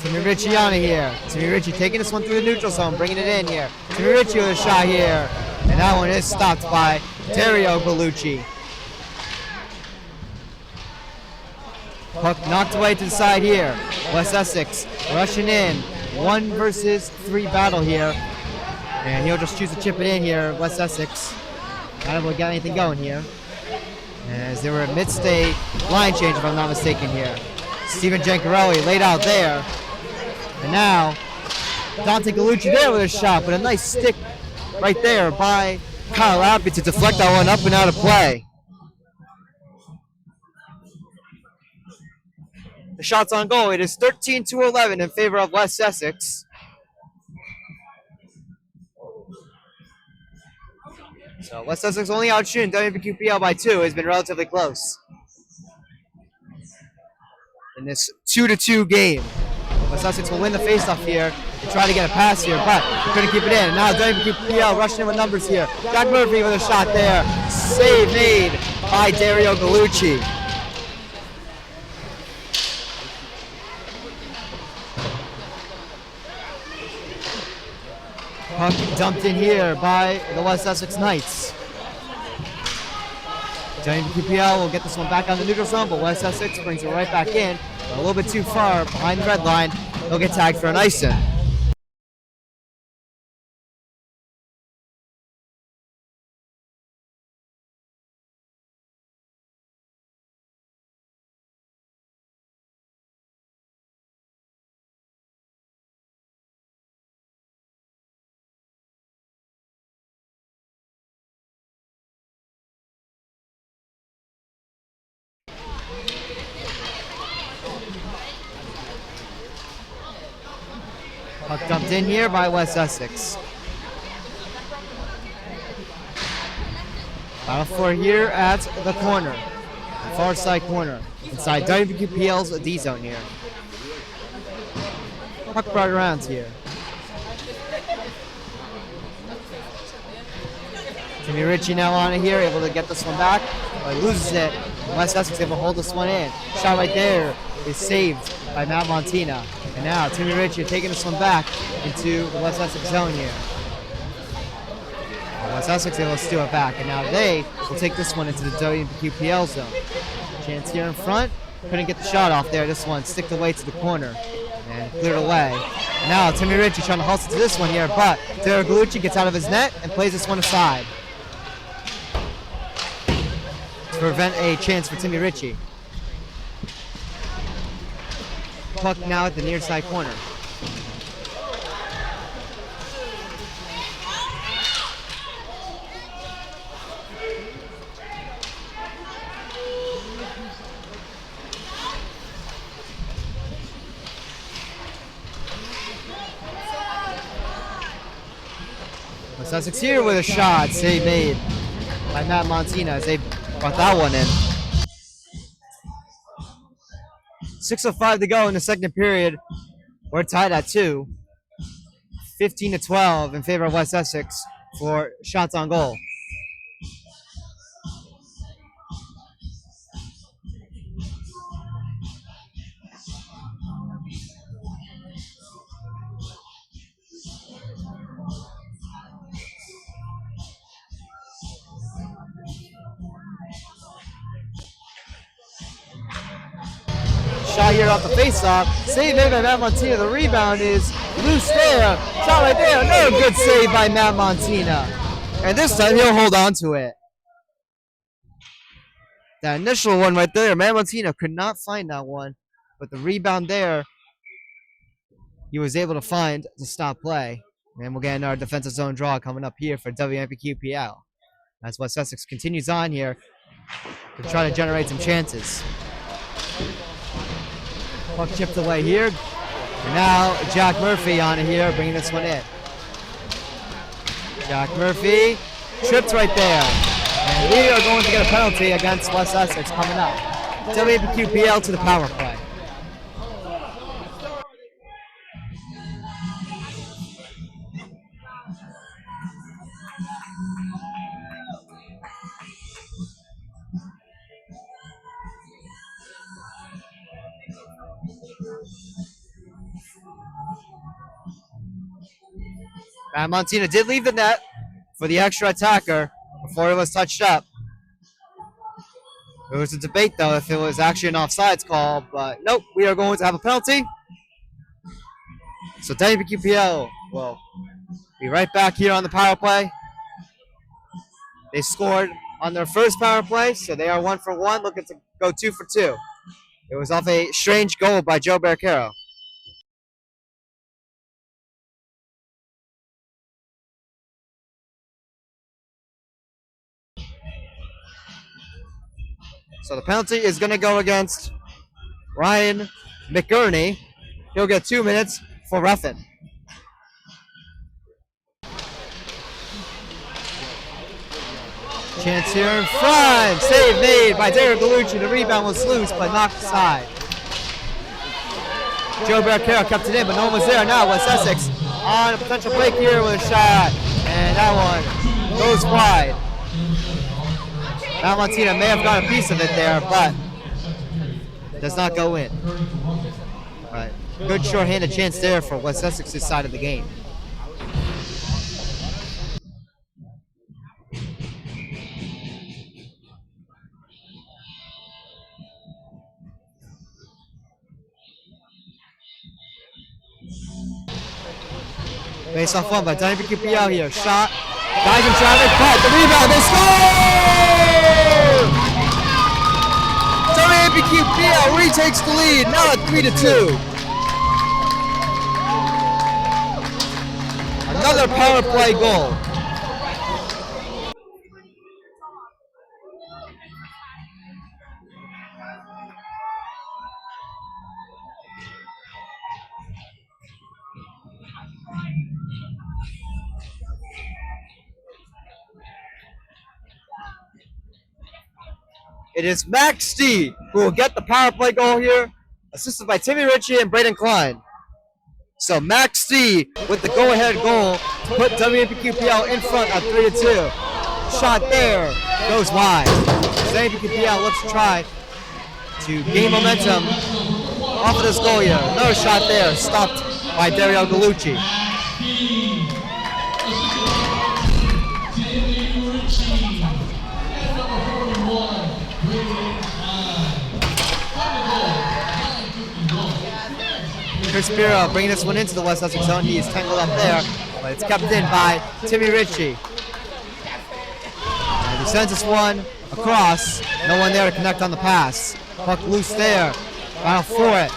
Timmy Ritchie on it here. Timmy Ritchie taking this one through the neutral zone, bringing it in here. Timmy Ritchie with a shot here. And that one is stopped by Dario Gallucci. Puck knocked away to the side here. West Essex rushing in. 1 versus 3 battle here. And he'll just choose to chip it in here. West Essex not able to get anything going here. As they were amidst a line change, if I'm not mistaken here. Steven Giancarelli laid out there. And now Dante Gallucci there with a shot, but a nice stick right there by Kyle Appy to deflect that one up and out of play. The shot's on goal. It is 13-11 in favor of West Essex. So West Essex only outshooting WMPQPL by 2 has been relatively close in this 2-2 game. West Essex will win the faceoff here and try to get a pass here, but couldn't keep it in. Now WMPQPL rushing in with numbers here. Jack Murphy with a shot there. Save made by Dario Gallucci. Puck dumped in here by the West Essex Knights. WMPQPL will get this one back on the neutral zone, but West Essex brings it right back in. But a little bit too far behind the red line. They'll get tagged for an icing. Puck dumped in here by West Essex. Final 4 here at the corner. Far side corner. Inside WMPQPL's D zone here. Puck brought around here. Timmy Ritchie now on it here, able to get this one back. But he loses it. West Essex able to hold this one in. Shot right there is saved by Matt Montina. And now Timmy Ritchie taking this one back into the West Essex zone here. West Essex able to steal it back, and now they will take this one into the WMPQPL zone. Chance here in front, couldn't get the shot off there. This one sticked away to the corner and cleared away. And now Timmy Ritchie trying to hustle to this one here, but Dario Gallucci gets out of his net and plays this one aside to prevent a chance for Timmy Ritchie. Puck now at the near side corner. West Essex here with a shot. Save made by Matt Montina as they brought that one in. 6:05 to go in the second period. We're tied at 2. 15-12 in favor of West Essex for shots on goal. Shot here off the face-off. Save made by Matt Montina. The rebound is loose there. Shot right there. Another good save by Matt Montina. And this time he'll hold on to it. That initial one right there, Matt Montina could not find that one. But the rebound there, he was able to find to stop play. And we'll get our defensive zone draw coming up here for WMPQPL. As West Essex continues on here to try to generate some chances. Puck chipped away here. And now Jack Murphy on it here, bringing this one in. Jack Murphy tripped right there. And we are going to get a penalty against West Essex coming up. WMPQPL to the power play. Matt Montina did leave the net for the extra attacker before it was touched up. There was a debate, though, if it was actually an offsides call, but nope, we are going to have a penalty. So WMPQPL will be right back here on the power play. They scored on their first power play, so they are 1 for 1, looking to go 2 for 2. It was off a strange goal by Joe Barcaro. So the penalty is going to go against Ryan McGurney. He'll get 2 minutes for roughing. Chance here in front. Save made by Derek Gallucci. The rebound was loose, but knocked aside. Joe Barcaro kept it in, but no one was there. Now West Essex on a potential break here with a shot. And that one goes wide. Matt Montina may have got a piece of it there, but does not go in. All right. Good short-handed chance there for West Essex's side of the game. Based off one by WMPQPL here. Shot. Guys in traffic, but the rebound, they score! WMPQPL retakes the lead, now at 3-2. Another power play goal. It is Max D who will get the power play goal here, assisted by Timmy Ritchie and Braden Klein. So Max D with the go-ahead goal to put WMPQPL in front at 3-2. Shot there, goes wide. WMPQPL looks to try to gain momentum off of this goal here. Another shot there, stopped by Dario Gallucci. Chris Piro bringing this one into the West Essex zone. He is tangled up there, but it's kept in by Timmy Ritchie. And he sends this one across. No one there to connect on the pass. Puck loose there. Battle for it.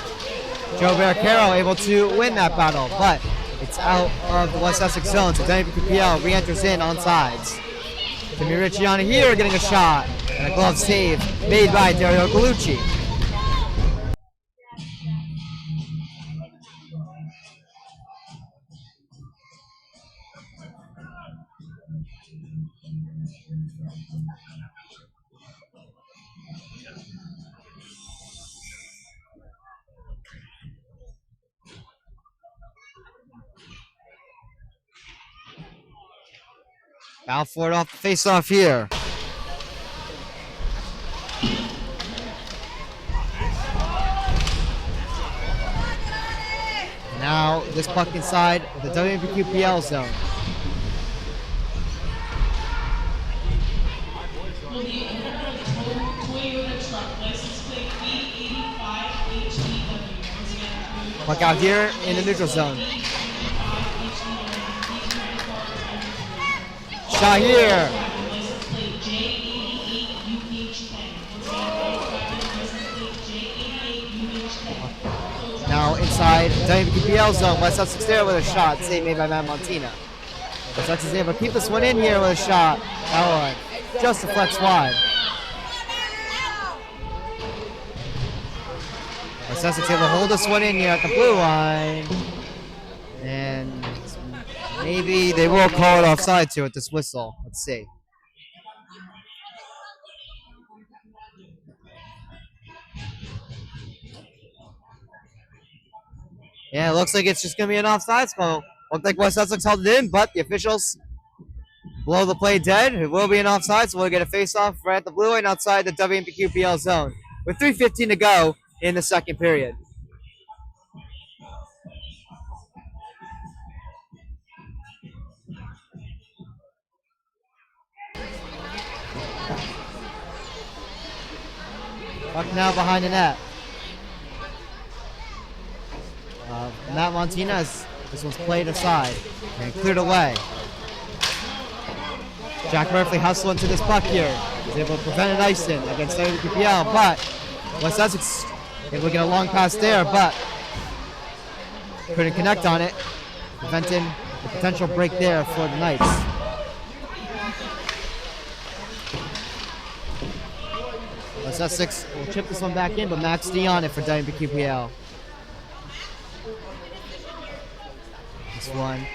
Joe Barcaro able to win that battle, but it's out of the West Essex zone, so WMPQPL re-enters in on sides. Timmy Ritchie on here getting a shot, and a glove save made by Dario Gallucci. Balfour off the face-off here. Now this puck inside the WMPQPL zone. Puck out here in the neutral zone. Shot here. Now inside WMPQPL zone. West Essex there with a shot. Save made by Matt Montina. West Essex is able to keep this one in here with a shot. That one just deflects wide. West Essex able to hold this one in here at the blue line. And maybe they will call it offside too at this whistle. Let's see. Yeah, it looks like it's just going to be an offside call. Looked like West Essex held it in, but the officials blow the play dead. It will be an offside, so we'll get a face-off right at the blue line outside the WMPQPL zone. With 3:15 to go in the second period. Puck now behind the net. Matt Montina, this one's played aside and cleared away. Jack Murphy hustling to this puck here. He's able to prevent an ice-in against WPPL, but West Essex able to get a long pass there, but couldn't connect on it, preventing the potential break there for the Knights. West Essex will chip this one back in, but Max D on it for WMPQPL. This one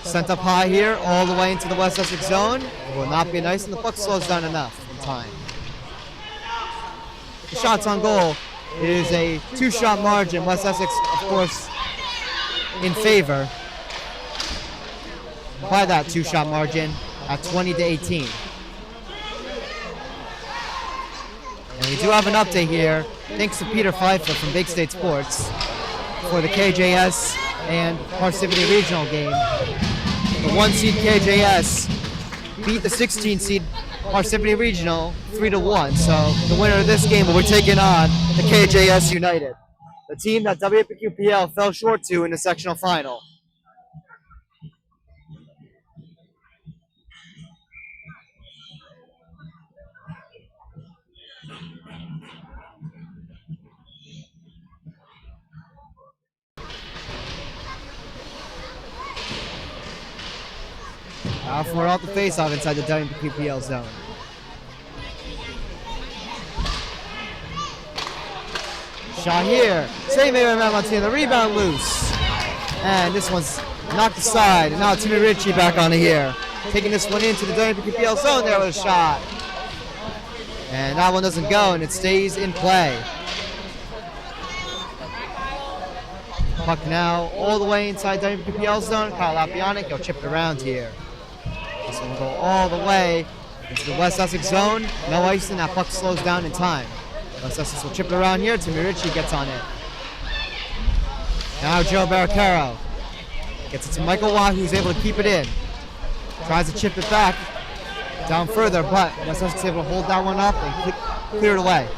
sent up high here, all the way into the West Essex zone. It will not be nice, and the puck slows down enough in time. The shots on goal is a two-shot margin. West Essex, of course, in favor by that two-shot margin at 20-18. And we do have an update here, thanks to Peter Pfeiffer from Big State Sports, for the KJS and Parsippany Regional game. The 1-seed KJS beat the 16-seed Parsippany Regional 3-1. So the winner of this game will be taking on the KJS United, the team that WMPQPL fell short to in the sectional final. Balfour out the face-off inside the WMPQPL zone. Shot here. Save made by Matt Montina. The rebound loose. And this one's knocked aside. And now Timmy Ritchie back on it here. Taking this one into the WMPQPL zone there with a shot. And that one doesn't go, and it stays in play. Puck now all the way inside WMPQPL zone. Kyle Lapionic, he'll chip it around here. This one will go all the way into the West Essex zone. No icing, that puck slows down in time. West Essex will chip it around here. Timmy Ritchie gets on it. Now Joe Barricaro gets it to Michael Watt, who's able to keep it in. Tries to chip it back down further, but West Essex is able to hold that one up and clear it away.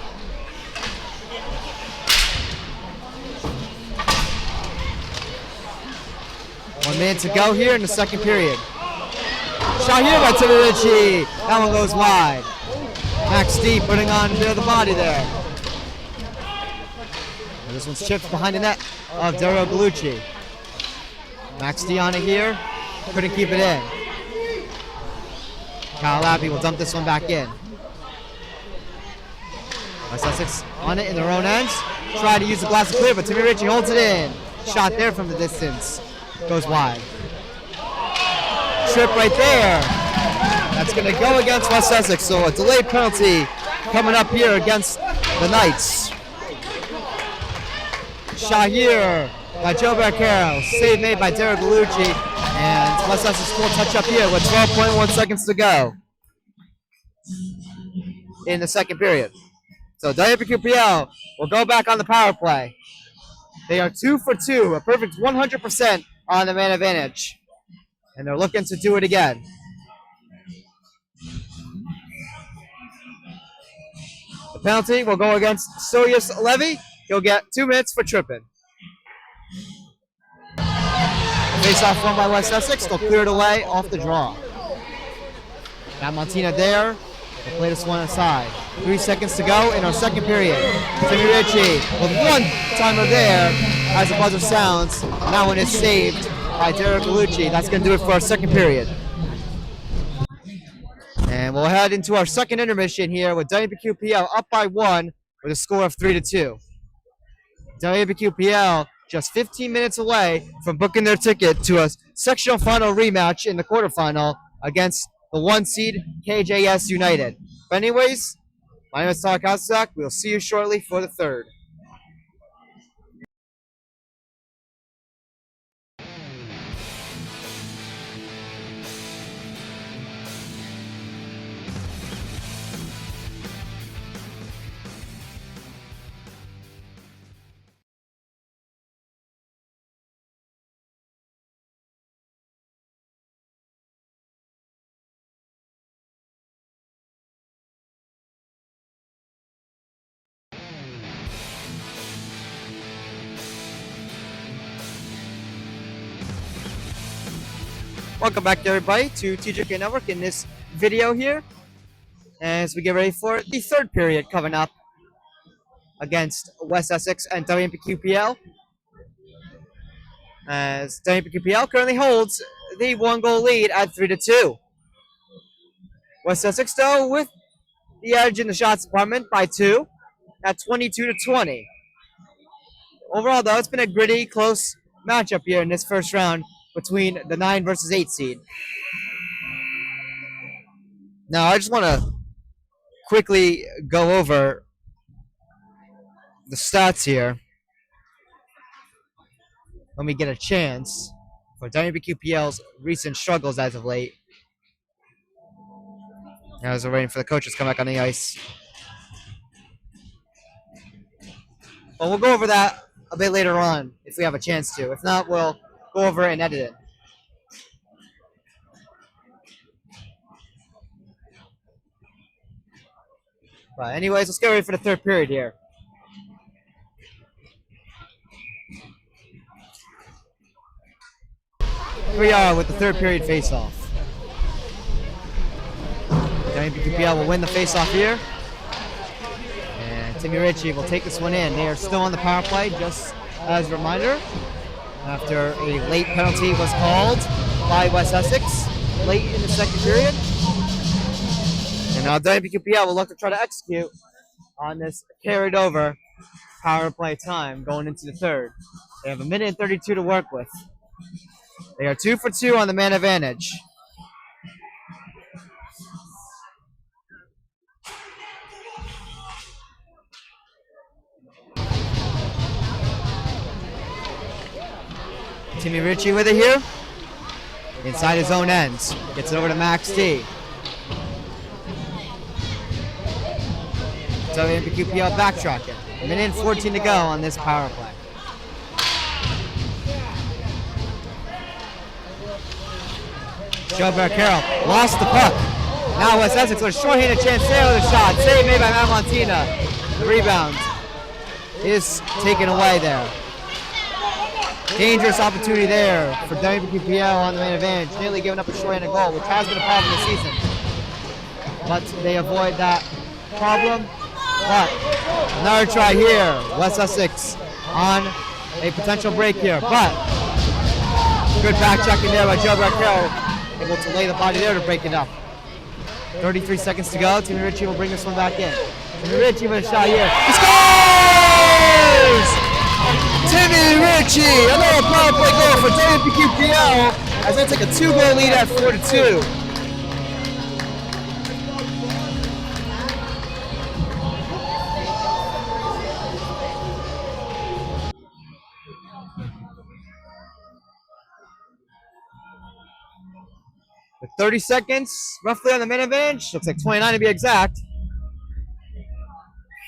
One minute to go here in the second period. Shot here by Timmy Ritchie. That one goes wide. Max D putting on a bit of the body there. And this one's chipped behind the net of Dario Gallucci. Max D on it here. Couldn't keep it in. Kyle Lappy will dump this one back in. West Essex on it in their own ends. Try to use the glass to clear, but Timmy Ritchie holds it in. Shot there from the distance. Goes wide. Trip right there. That's going to go against West Essex. So a delayed penalty coming up here against the Knights. Shot here by Joe Barcaro. Save made by Derek Gallucci. And West Essex will touch up here with 12.1 seconds to go in the second period. So WMPQPL will go back on the power play. They are 2 for 2, a perfect 100% on the man advantage. And they're looking to do it again. The penalty will go against Soyuz Levy. He'll get 2 minutes for tripping. Face-off won by West Essex. They'll clear it away off the draw. Got Montina there. They'll play this one aside. 3 seconds to go in our second period. Timmy Ritchie with one timer there as the buzzer sounds. And that one is saved by Derek Gallucci. That's going to do it for our second period. And we'll head into our second intermission here with WMPQPL up by 1 with a score of 3-2. WMPQPL just 15 minutes away from booking their ticket to a sectional final rematch in the quarterfinal against the 1 seed KJS United. But anyways, my name is Todd Kostak. We'll see you shortly for the third. Welcome back, everybody, to TJK Network in this video here, as we get ready for the third period coming up against West Essex and WMPQPL. As WMPQPL currently holds the 1-goal lead at 3-2. West Essex, though, with the edge in the shots department by 2 at 22-20. Overall, though, it's been a gritty, close matchup here in this first round between the 9 versus 8 seed. Now, I just want to quickly go over the stats here when we get a chance for WMPQPL's recent struggles as of late. As we're waiting for the coaches to come back on the ice. Well, we'll go over that a bit later on if we have a chance to. If not, we'll go over it and edit it. But anyways, let's get ready for the third period here. Here we are with the third period face-off. WMPQPL will win the face-off here. And Timmy Ritchie will take this one in. They are still on the power play, just as a reminder. After a late penalty was called by West Essex late in the second period. And now WMPQPL will look to try to execute on this carried over power play time going into the third. They have 1:32 to work with. They are 2 for 2 on the man advantage. Timmy Ritchie with it here. Inside his own ends. Gets it over to Max T. WMPQPL backtracking. 1:14 to go on this power play. Joe Barcaro lost the puck. Now West Essex with a short-handed chance there with a shot. Save made by Matt Montina. The rebound is taken away there. Dangerous opportunity there for WMPQPL on the man advantage. Nearly giving up a short-handed goal, which has been a problem this season. But they avoid that problem. But another try here. West Essex on a potential break here. But good back checking there by Joe Barcaro. Able to lay the body there to break it up. 33 seconds to go. Timmy Ritchie will bring this one back in. Timmy Ritchie with a shot here. He scores! Timmy Ritchie, another power play goal for WMPQPL as they take a 2-goal lead at 4-2. With 30 seconds roughly on the man advantage. Looks like 29 to be exact.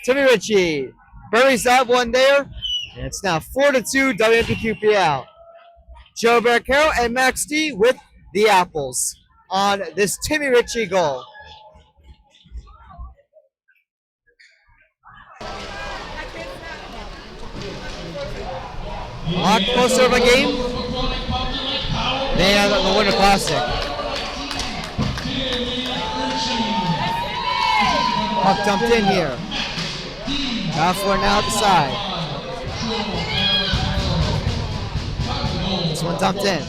Timmy Ritchie buries that one there. And it's now 4-2 WMPQPL. Joe Barricaro and Max D with the apples on this Timmy Ritchie goal. A lot closer of a game than the Winter Classic. Puck dumped in here. Out for it now at the side. This one dumped in.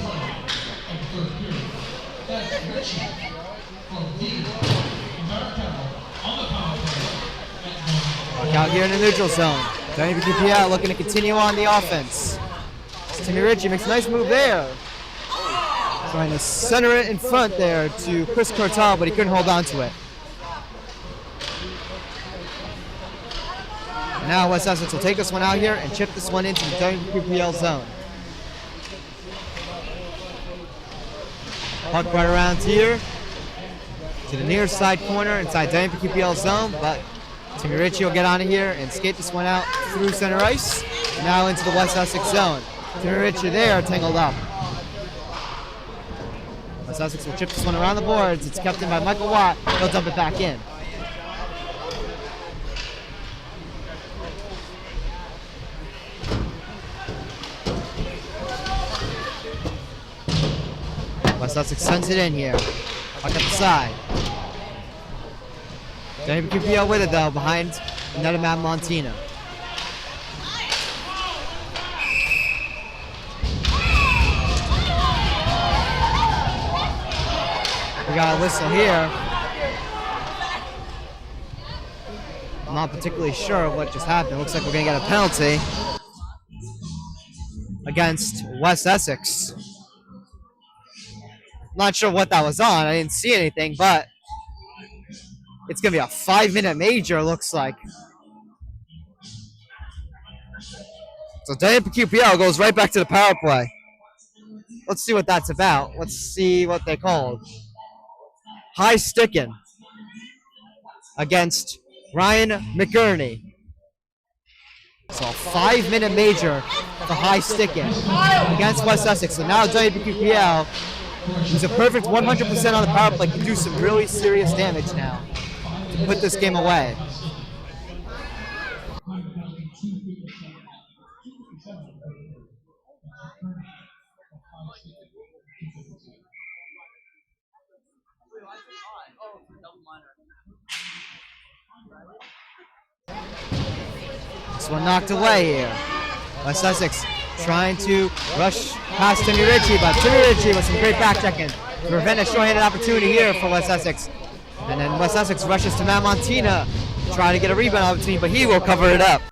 Puck out here in the neutral zone. WMPQPL looking to continue on the offense. Timmy Ritchie makes a nice move there. Trying to center it in front there to Chris Cortal, but he couldn't hold on to it. And now West Essex will take this one out here and chip this one into the WMPQPL zone. Puck right around here to the near side corner inside WMPQPL zone, but Timmy Ritchie will get out of here and skate this one out through center ice. Now into the West Essex zone. Timmy Ritchie there tangled up. West Essex will chip this one around the boards. It's kept in by Michael Watt. He'll dump it back in. West Essex sends it in here. Puck at the side. WMPQPL with it though, behind another Matt Montina. We got a whistle here. I'm not particularly sure what just happened. Looks like we're gonna get a penalty against West Essex. Not sure what that was on. I didn't see anything, but it's going to be a 5-minute major, looks like. So WMPQPL goes right back to the power play. Let's see what that's about. Let's see what they called. High sticking against Ryan McGurney. So a 5-minute major for high sticking against West Essex. So now WMPQPL, who's a perfect 100% on the power play, can do some really serious damage now to put this game away. This one knocked away here. West Essex trying to rush past Timmy Ritchie, but Timmy Ritchie with some great back checking to prevent a short-handed opportunity here for West Essex. And then West Essex rushes to Matt Montina, trying to get a rebound opportunity, but he will cover it up.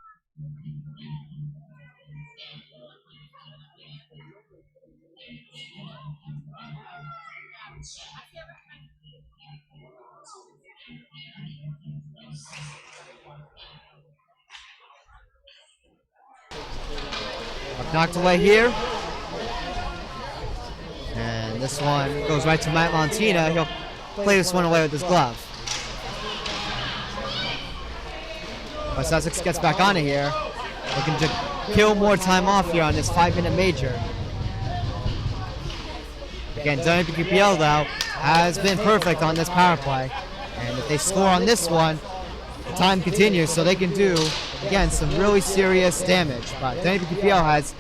Knocked away here. And this one goes right to Matt Montina. He'll play this one away with his glove. West Essex gets back on it here. Looking to kill more time off here on this 5-minute major. Again, WMPQPL though has been perfect on this power play. And if they score on this one, the time continues, so they can do, again, some really serious damage. But WMPQPL has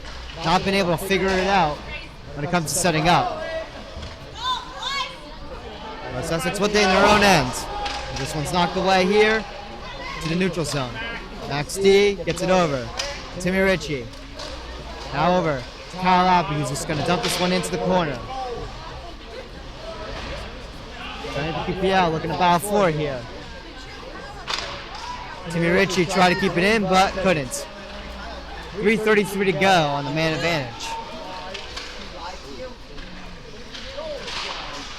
not been able to figure it out when it comes to setting up. West Essex with it in their own end. This one's knocked away here to the neutral zone. Max D gets it over. Timmy Ritchie. Now over to Kyle Appy, who's just going to dump this one into the corner. WMPQPL looking to battle for it here. Timmy Ritchie tried to keep it in, but couldn't. 3:33 to go on the man advantage.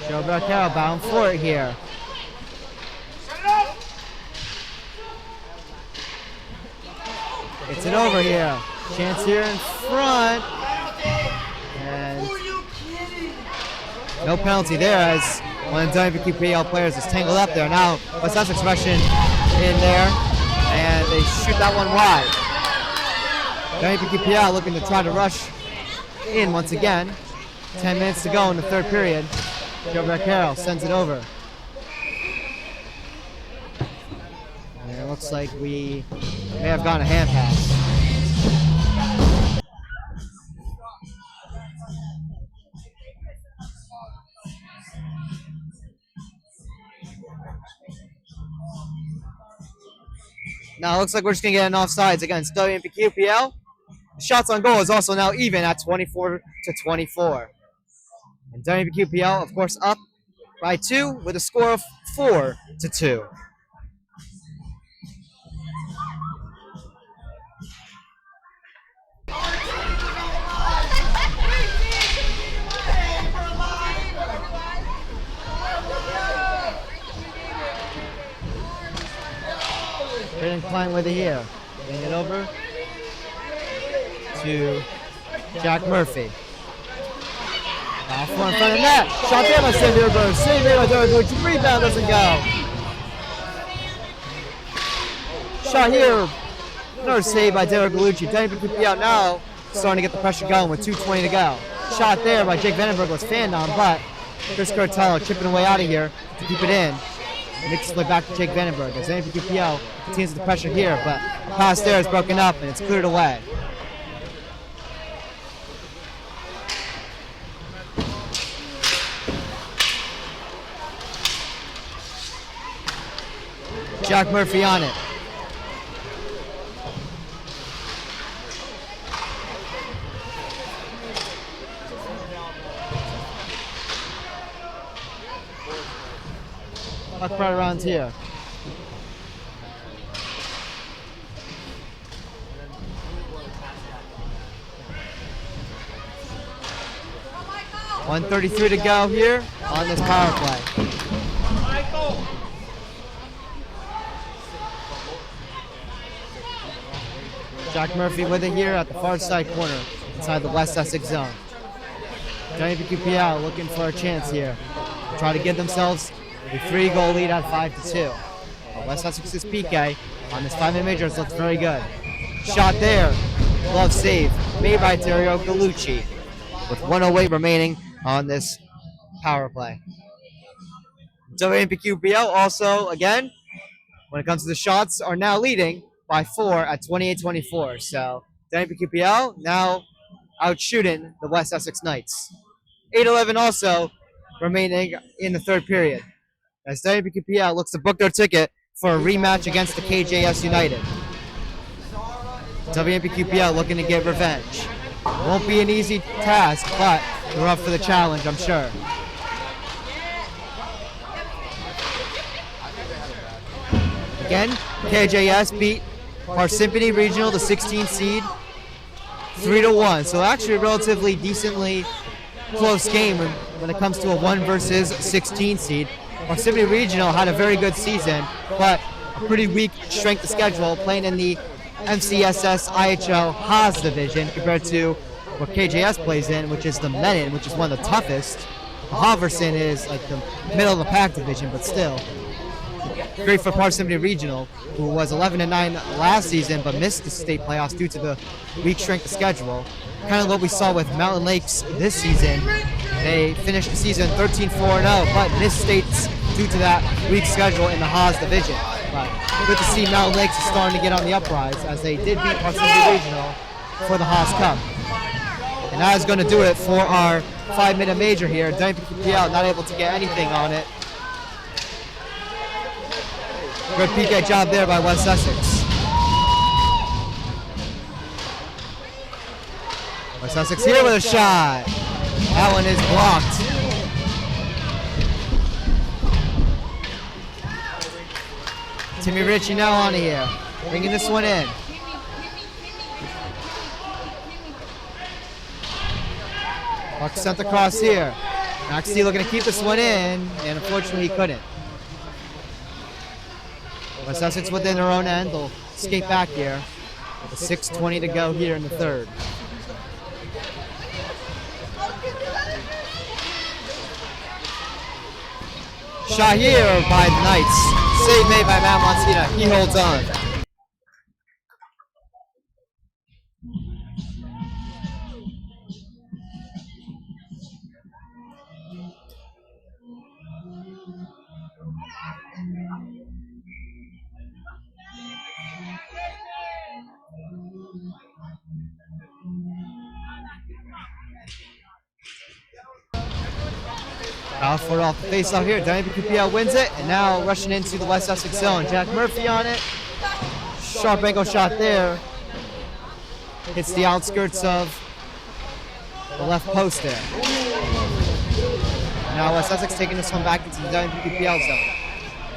Joe Barricaro bound for it here. Gets it over here. Chance here in front. And No penalty there as one of the WMPQPL players is tangled up there. Now West Essex rushing in there, and they shoot that one wide. WMPQPL looking to try to rush in once again. 10 minutes to go in the third period. Joe Carroll sends it over. And it looks like we may have gotten a hand pass. Now it looks like we're just going to get an offsides against WMPQPL. The shots on goal is also now even at 24-24. And WMPQPL, of course, up by 2 with a score of 4-2. Brandon Klein with it here. Getting it over to Jack Murphy. Off one in front of net. Shot there by Sam Dierberg. Save there by Derek. Rebound doesn't go. Shot here. Another save by Derek Galucci. WMPQPL now starting to get the pressure going with 2:20 to go. Shot there by Jake Vandenberg was fanned on, but Chris Cortello chipping away out of here to keep it in. Makes its way back to Jake Vandenberg as WMPQPL continues the pressure here, but pass there is broken up and it's cleared away. Jack Murphy on it. Puck right around here. .133 to go here on this power play. Jack Murphy with it here at the far side corner inside the West Essex zone. WMPQPL looking for a chance here. Try to give themselves a 3-goal lead at 5-2. West Essex's PK on this 5-minute major looks very good. Shot there. Glove save made by Dario Galucci with 1:08 remaining on this power play. WMPQPL also, again, when it comes to the shots, are now leading by 4 at 28-24. So WMPQPL now out shooting the West Essex Knights. 8:11 also remaining in the third period, as WMPQPL looks to book their ticket for a rematch against the KJS United. WMPQPL looking to get revenge. Won't be an easy task, but they're up for the challenge, I'm sure. Again, KJS beat Parsippany Regional, the 16th seed, 3-1. So actually a relatively decently close game when it comes to a 1 versus 16 seed. Parsippany Regional had a very good season, but a pretty weak strength of schedule, playing in the MCSS IHL Haas division compared to what KJS plays in, which is the Menin, which is one of the toughest. Haverson is like the middle of the pack division, but still. Great for Parsippany Regional, who was 11-9 last season, but missed the state playoffs due to the weak strength of schedule. Kind of what we saw with Mountain Lakes this season. They finished the season 13-4-0, but missed states due to that weak schedule in the Haas division. But good to see Mountain Lakes is starting to get on the uprise, as they did beat Parsippany Regional for the Haas Cup. And that is going to do it for our 5-minute major here. WMPQPL not able to get anything on it. Good PK job there by West Essex. West Essex here with a shot. That one is blocked. Timmy Ritchie now on here, bringing this one in. Puck sent across here. Max Steele looking to keep this one in, and unfortunately he couldn't. West Essex within their own end. They'll skate back here with 6:20 to go here in the third. Shot here by the Knights. Save made by Matt Montina. He holds on. Power forward off the face off here. WMPQPL wins it, and now rushing into the West Essex zone. Jack Murphy on it. Sharp angle shot there. Hits the outskirts of the left post there. Now West Essex taking this one back into the WMPQPL zone.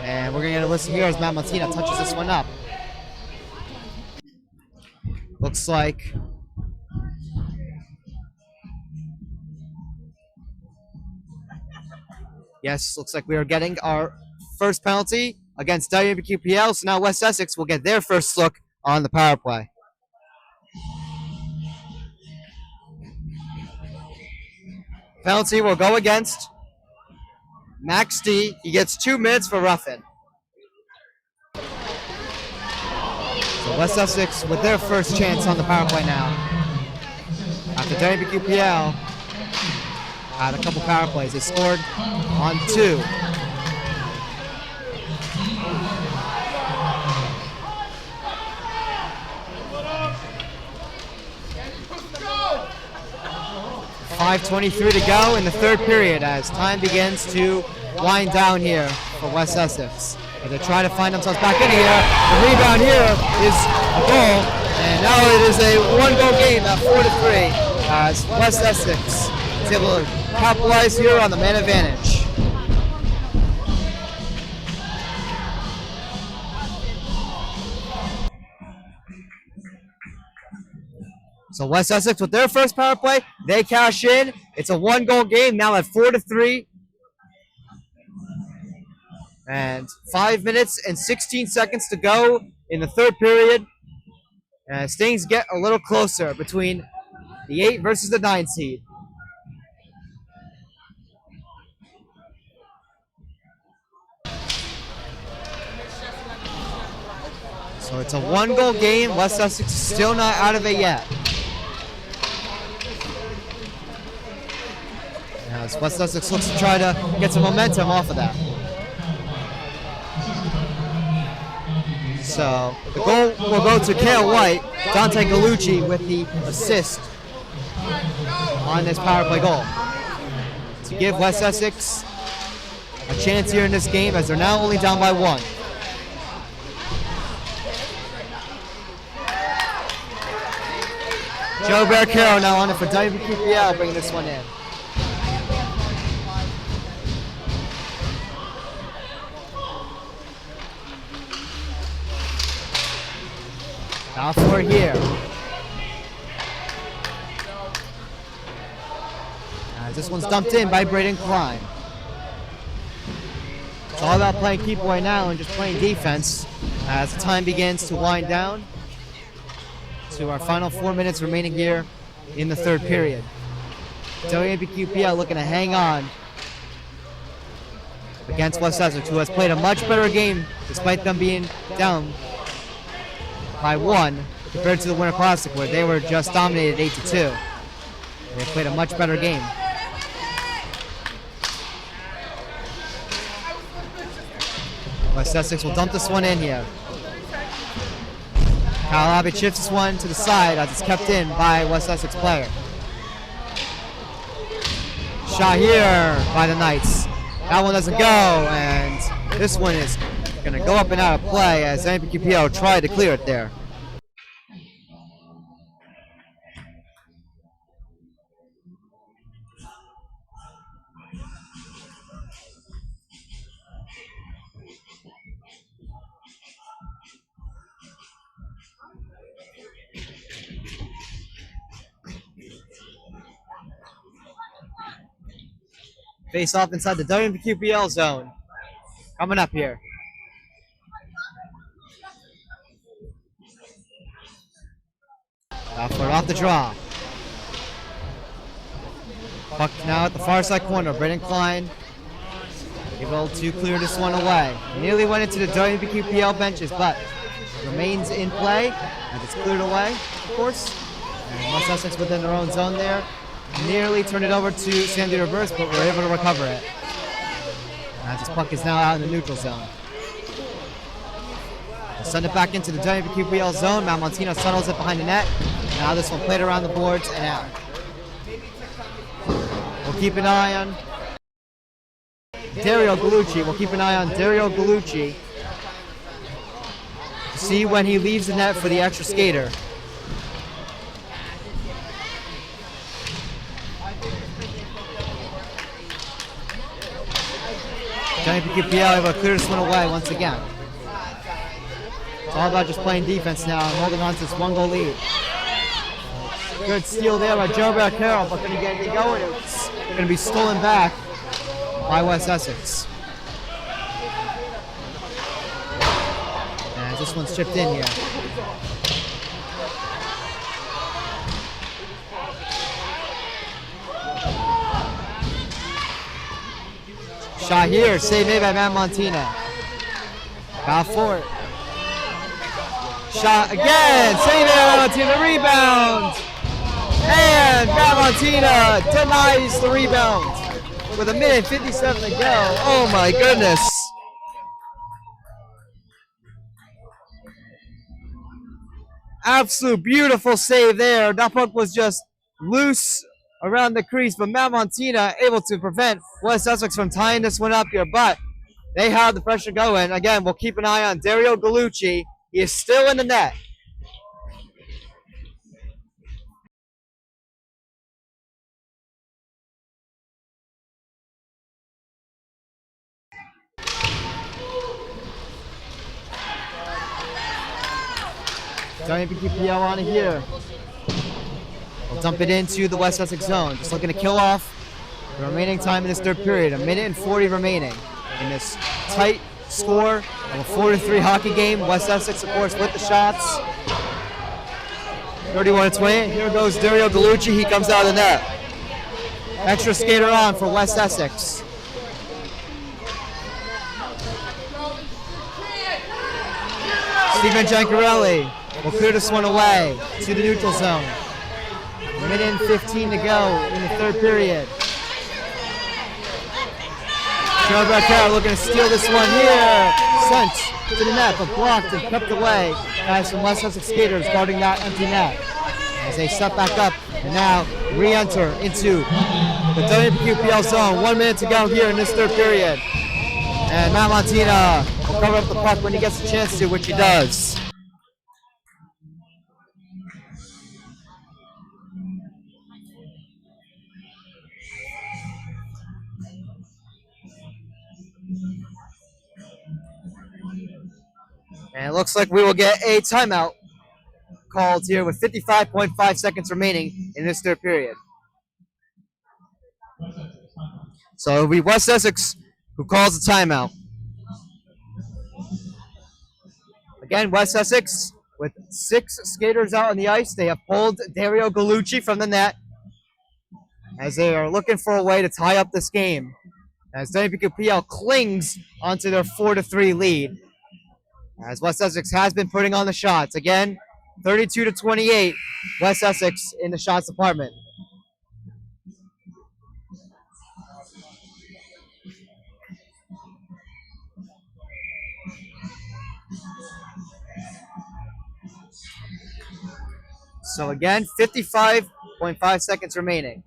And we're going to get a listen here as Matt Montina touches this one up. Looks like yes, looks like we are getting our first penalty against WMPQPL. So now West Essex will get their first look on the power play. Penalty will go against Max D. He gets 2 minutes for roughing. So West Essex with their first chance on the power play now. After WMPQPL had a couple power plays, they scored on 2. .5:23 to go in the third period as time begins to wind down here for West Essex. But they try to find themselves back in here. The rebound here is a goal, and now it is a 1-goal game at 4-3 as West Essex is able to capitalize here on the man advantage. So West Essex with their first power play, they cash in. It's a 1-goal game now at 4-3. And 5 minutes and 16 seconds to go in the third period. As things get a little closer between the 8 versus the 9 seed. So it's a 1-goal game. West Essex is still not out of it yet. As West Essex looks to try to get some momentum off of that. So the goal will go to Kale White, Dante Gallucci with the assist on this power play goal to give West Essex a chance here in this game as they're now only down by 1. Joe Barricaro now on it for WMPQPL, bringing this one in. Now for here. This one's dumped in by Braden Klein. It's all about playing keep away now and just playing defense as the time begins to wind down to our final 4 minutes remaining here in the third period. WMPQPL looking to hang on against West Essex, who has played a much better game despite them being down by 1 compared to the Winter Classic, where they were just dominated 8-2. They played a much better game. West Essex will dump this one in here. Kyle Abbott shifts this one to the side as it's kept in by West Essex player. Shot here by the Knights. That one doesn't go, and this one is going to go up and out of play as WMPQPL tried to clear it there. Face off inside the WMPQPL zone. Coming up here. Off the draw. Puck now at the far side corner. Braden Klein able to clear this one away. Nearly went into the WMPQPL benches, but remains in play as it's cleared away, of course. And West Essex within their own zone there. Nearly turned it over to Sandy Reverse, but we're able to recover it. As this puck is now out in the neutral zone. We'll send it back into the WMPQPL zone. Mount Montino settles it behind the net. Now this one played around the boards and out. We'll keep an eye on Dario Gallucci. We'll keep an eye on Dario Gallucci to see when he leaves the net for the extra skater. WMPQPL able to clear this one away once again. It's all about just playing defense now and holding on to this 1-goal lead. Good steal there by Joe Carroll, but going to get it going. It's going to be stolen back by West Essex. And this one's chipped in here. Shot here, save made by Matt Montina. Got for it. Shot again, save made by Matt Montina, rebound. And Matt Montina denies the rebound with 1:57 to go. Oh my goodness. Absolute beautiful save there. That puck was just loose around the crease, but Matt Montina able to prevent West Essex from tying this one up here, but they have the pressure going. Again, we'll keep an eye on Dario Gallucci. He is still in the net. WMPQPL on it here. We'll dump it into the West Essex zone. Just looking to kill off the remaining time in this third period. 1:40 remaining in this tight score of a 4-3 hockey game. West Essex, of course, with the shots. 31-20. Here goes Dario Gallucci. He comes out of the net. Extra skater on for West Essex. Stephen Giancarelli will clear this one away to the neutral zone. 1:15 to go in the third period. Joe Carroll looking to steal this one here. Sent to the net, but blocked and kept away by some West Essex skaters guarding that empty net. As they step back up and now re-enter into the WMPQPL zone. 1 minute to go here in this third period. And Matt Montina will cover up the puck when he gets a chance to, which he does. And it looks like we will get a timeout called here with 55.5 seconds remaining in this third period. So it'll be West Essex who calls the timeout. Again, West Essex with 6 skaters out on the ice. They have pulled Dario Gallucci from the net as they are looking for a way to tie up this game. As WMPQPL clings onto their 4-3 lead. As West Essex has been putting on the shots. Again, 32-28, West Essex in the shots department. So again, 55.5 seconds remaining.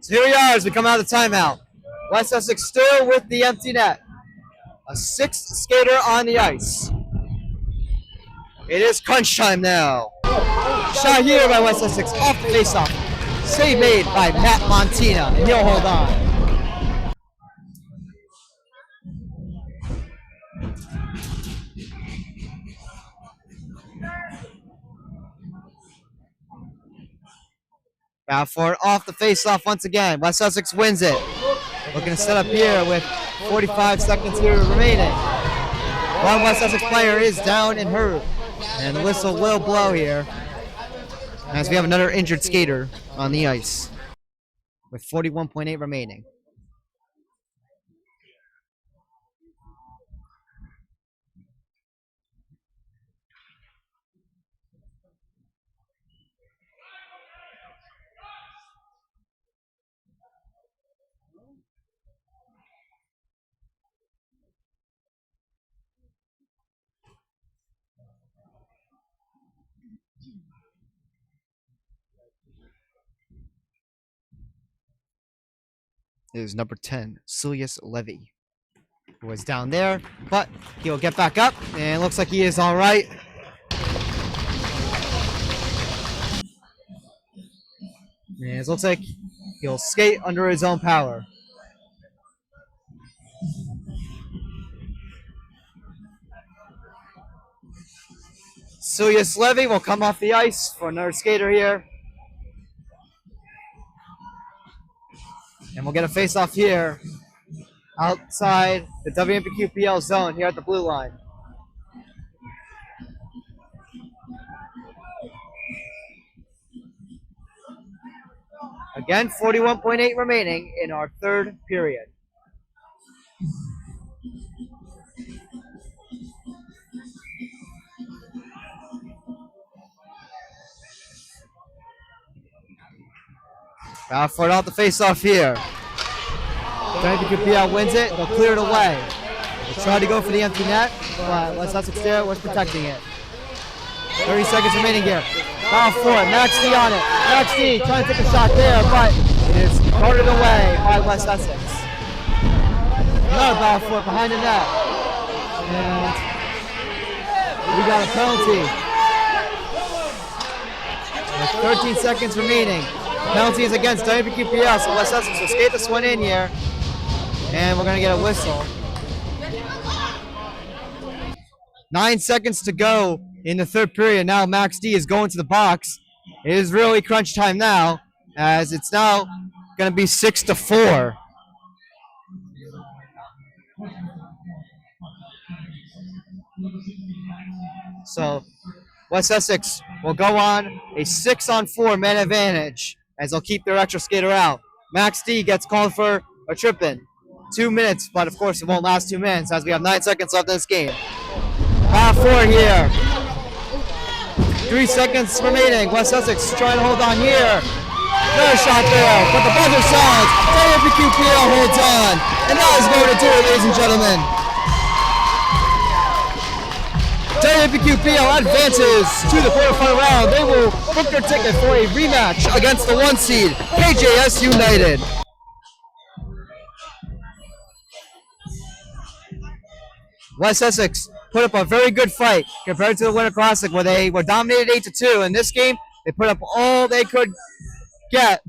So here we are as we come out of the timeout. West Essex still with the empty net. A 6th skater on the ice. It is crunch time now. Shot here by West Essex off the faceoff. Save made by Matt Montina, and he'll hold on. Battle for it off the face-off once again. West Sussex wins it. Looking to set up here with 45 seconds here remaining. One West Essex player is down and hurt, and the whistle will blow here as we have another injured skater on the ice with 41.8 remaining. Is number 10, Julius Levy, who was down there, but he'll get back up, and looks like he is all right. And it looks like he'll skate under his own power. Julius Levy will come off the ice for another skater here. And we'll get a face-off here outside the WMPQPL zone here at the blue line. Again, 41.8 remaining in our third period. Battle for it off the face-off here. WMPQPL wins it. They'll clear it away. They tried to go for the empty net, but West Essex there was protecting it. 30 seconds remaining here. Battle for it. Max D on it. Max D trying to take a shot there, but it is guarded away by West Essex. Another battle for it behind the net. And we got a penalty. With 13 seconds remaining. Penalty is against WMPQPL, so West Essex will skate this one in here. And we're going to get a whistle. 9 seconds to go in the third period. Now Max D is going to the box. It is really crunch time now, as it's now going to be 6-4. So West Essex will go on a 6-on-4 man advantage as they'll keep their extra skater out. Max D gets called for a trip-in. 2 minutes, but of course it won't last 2 minutes as we have 9 seconds left in this game. Battle for it here. 3 seconds remaining. West Essex trying to hold on here. Another shot there, but the buzzer sounds. WMPQPL holds on, and that is going to do it, ladies and gentlemen. WMPQPL advances to the quarterfinal round. They will book their ticket for a rematch against the 1 seed, KJS United. West Essex put up a very good fight compared to the Winter Classic, where they were dominated 8-2. In this game, they put up all they could get,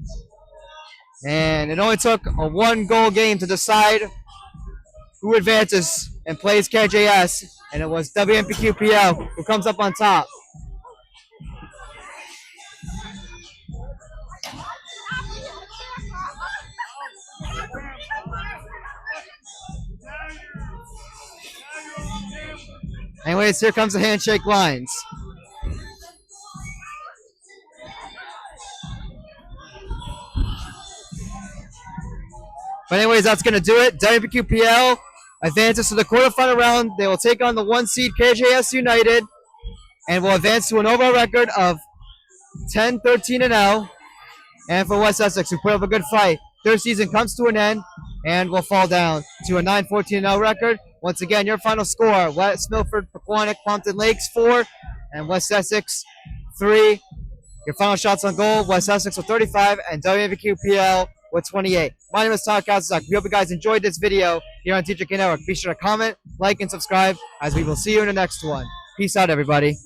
and it only took a 1-goal game to decide who advances and plays KJS, and it was WMPQPL who comes up on top. Anyways, here comes the handshake lines. But anyways, that's going to do it. WMPQPL advances to the quarterfinal round. They will take on the 1 seed KJS United and will advance to an overall record of 10-13-0. And for West Essex, who put up a good fight, their season comes to an end and will fall down to a 9-14-0 record. Once again, your final score: West Milford, Pequannock, Pompton Lakes 4, and West Essex 3. Your final shots on goal: West Essex with 35 and WMPQPL with 28. My name is Todd Kazak. We hope you guys enjoyed this video here on TJK Network. Be sure to comment, like, and subscribe, as we will see you in the next one. Peace out, everybody.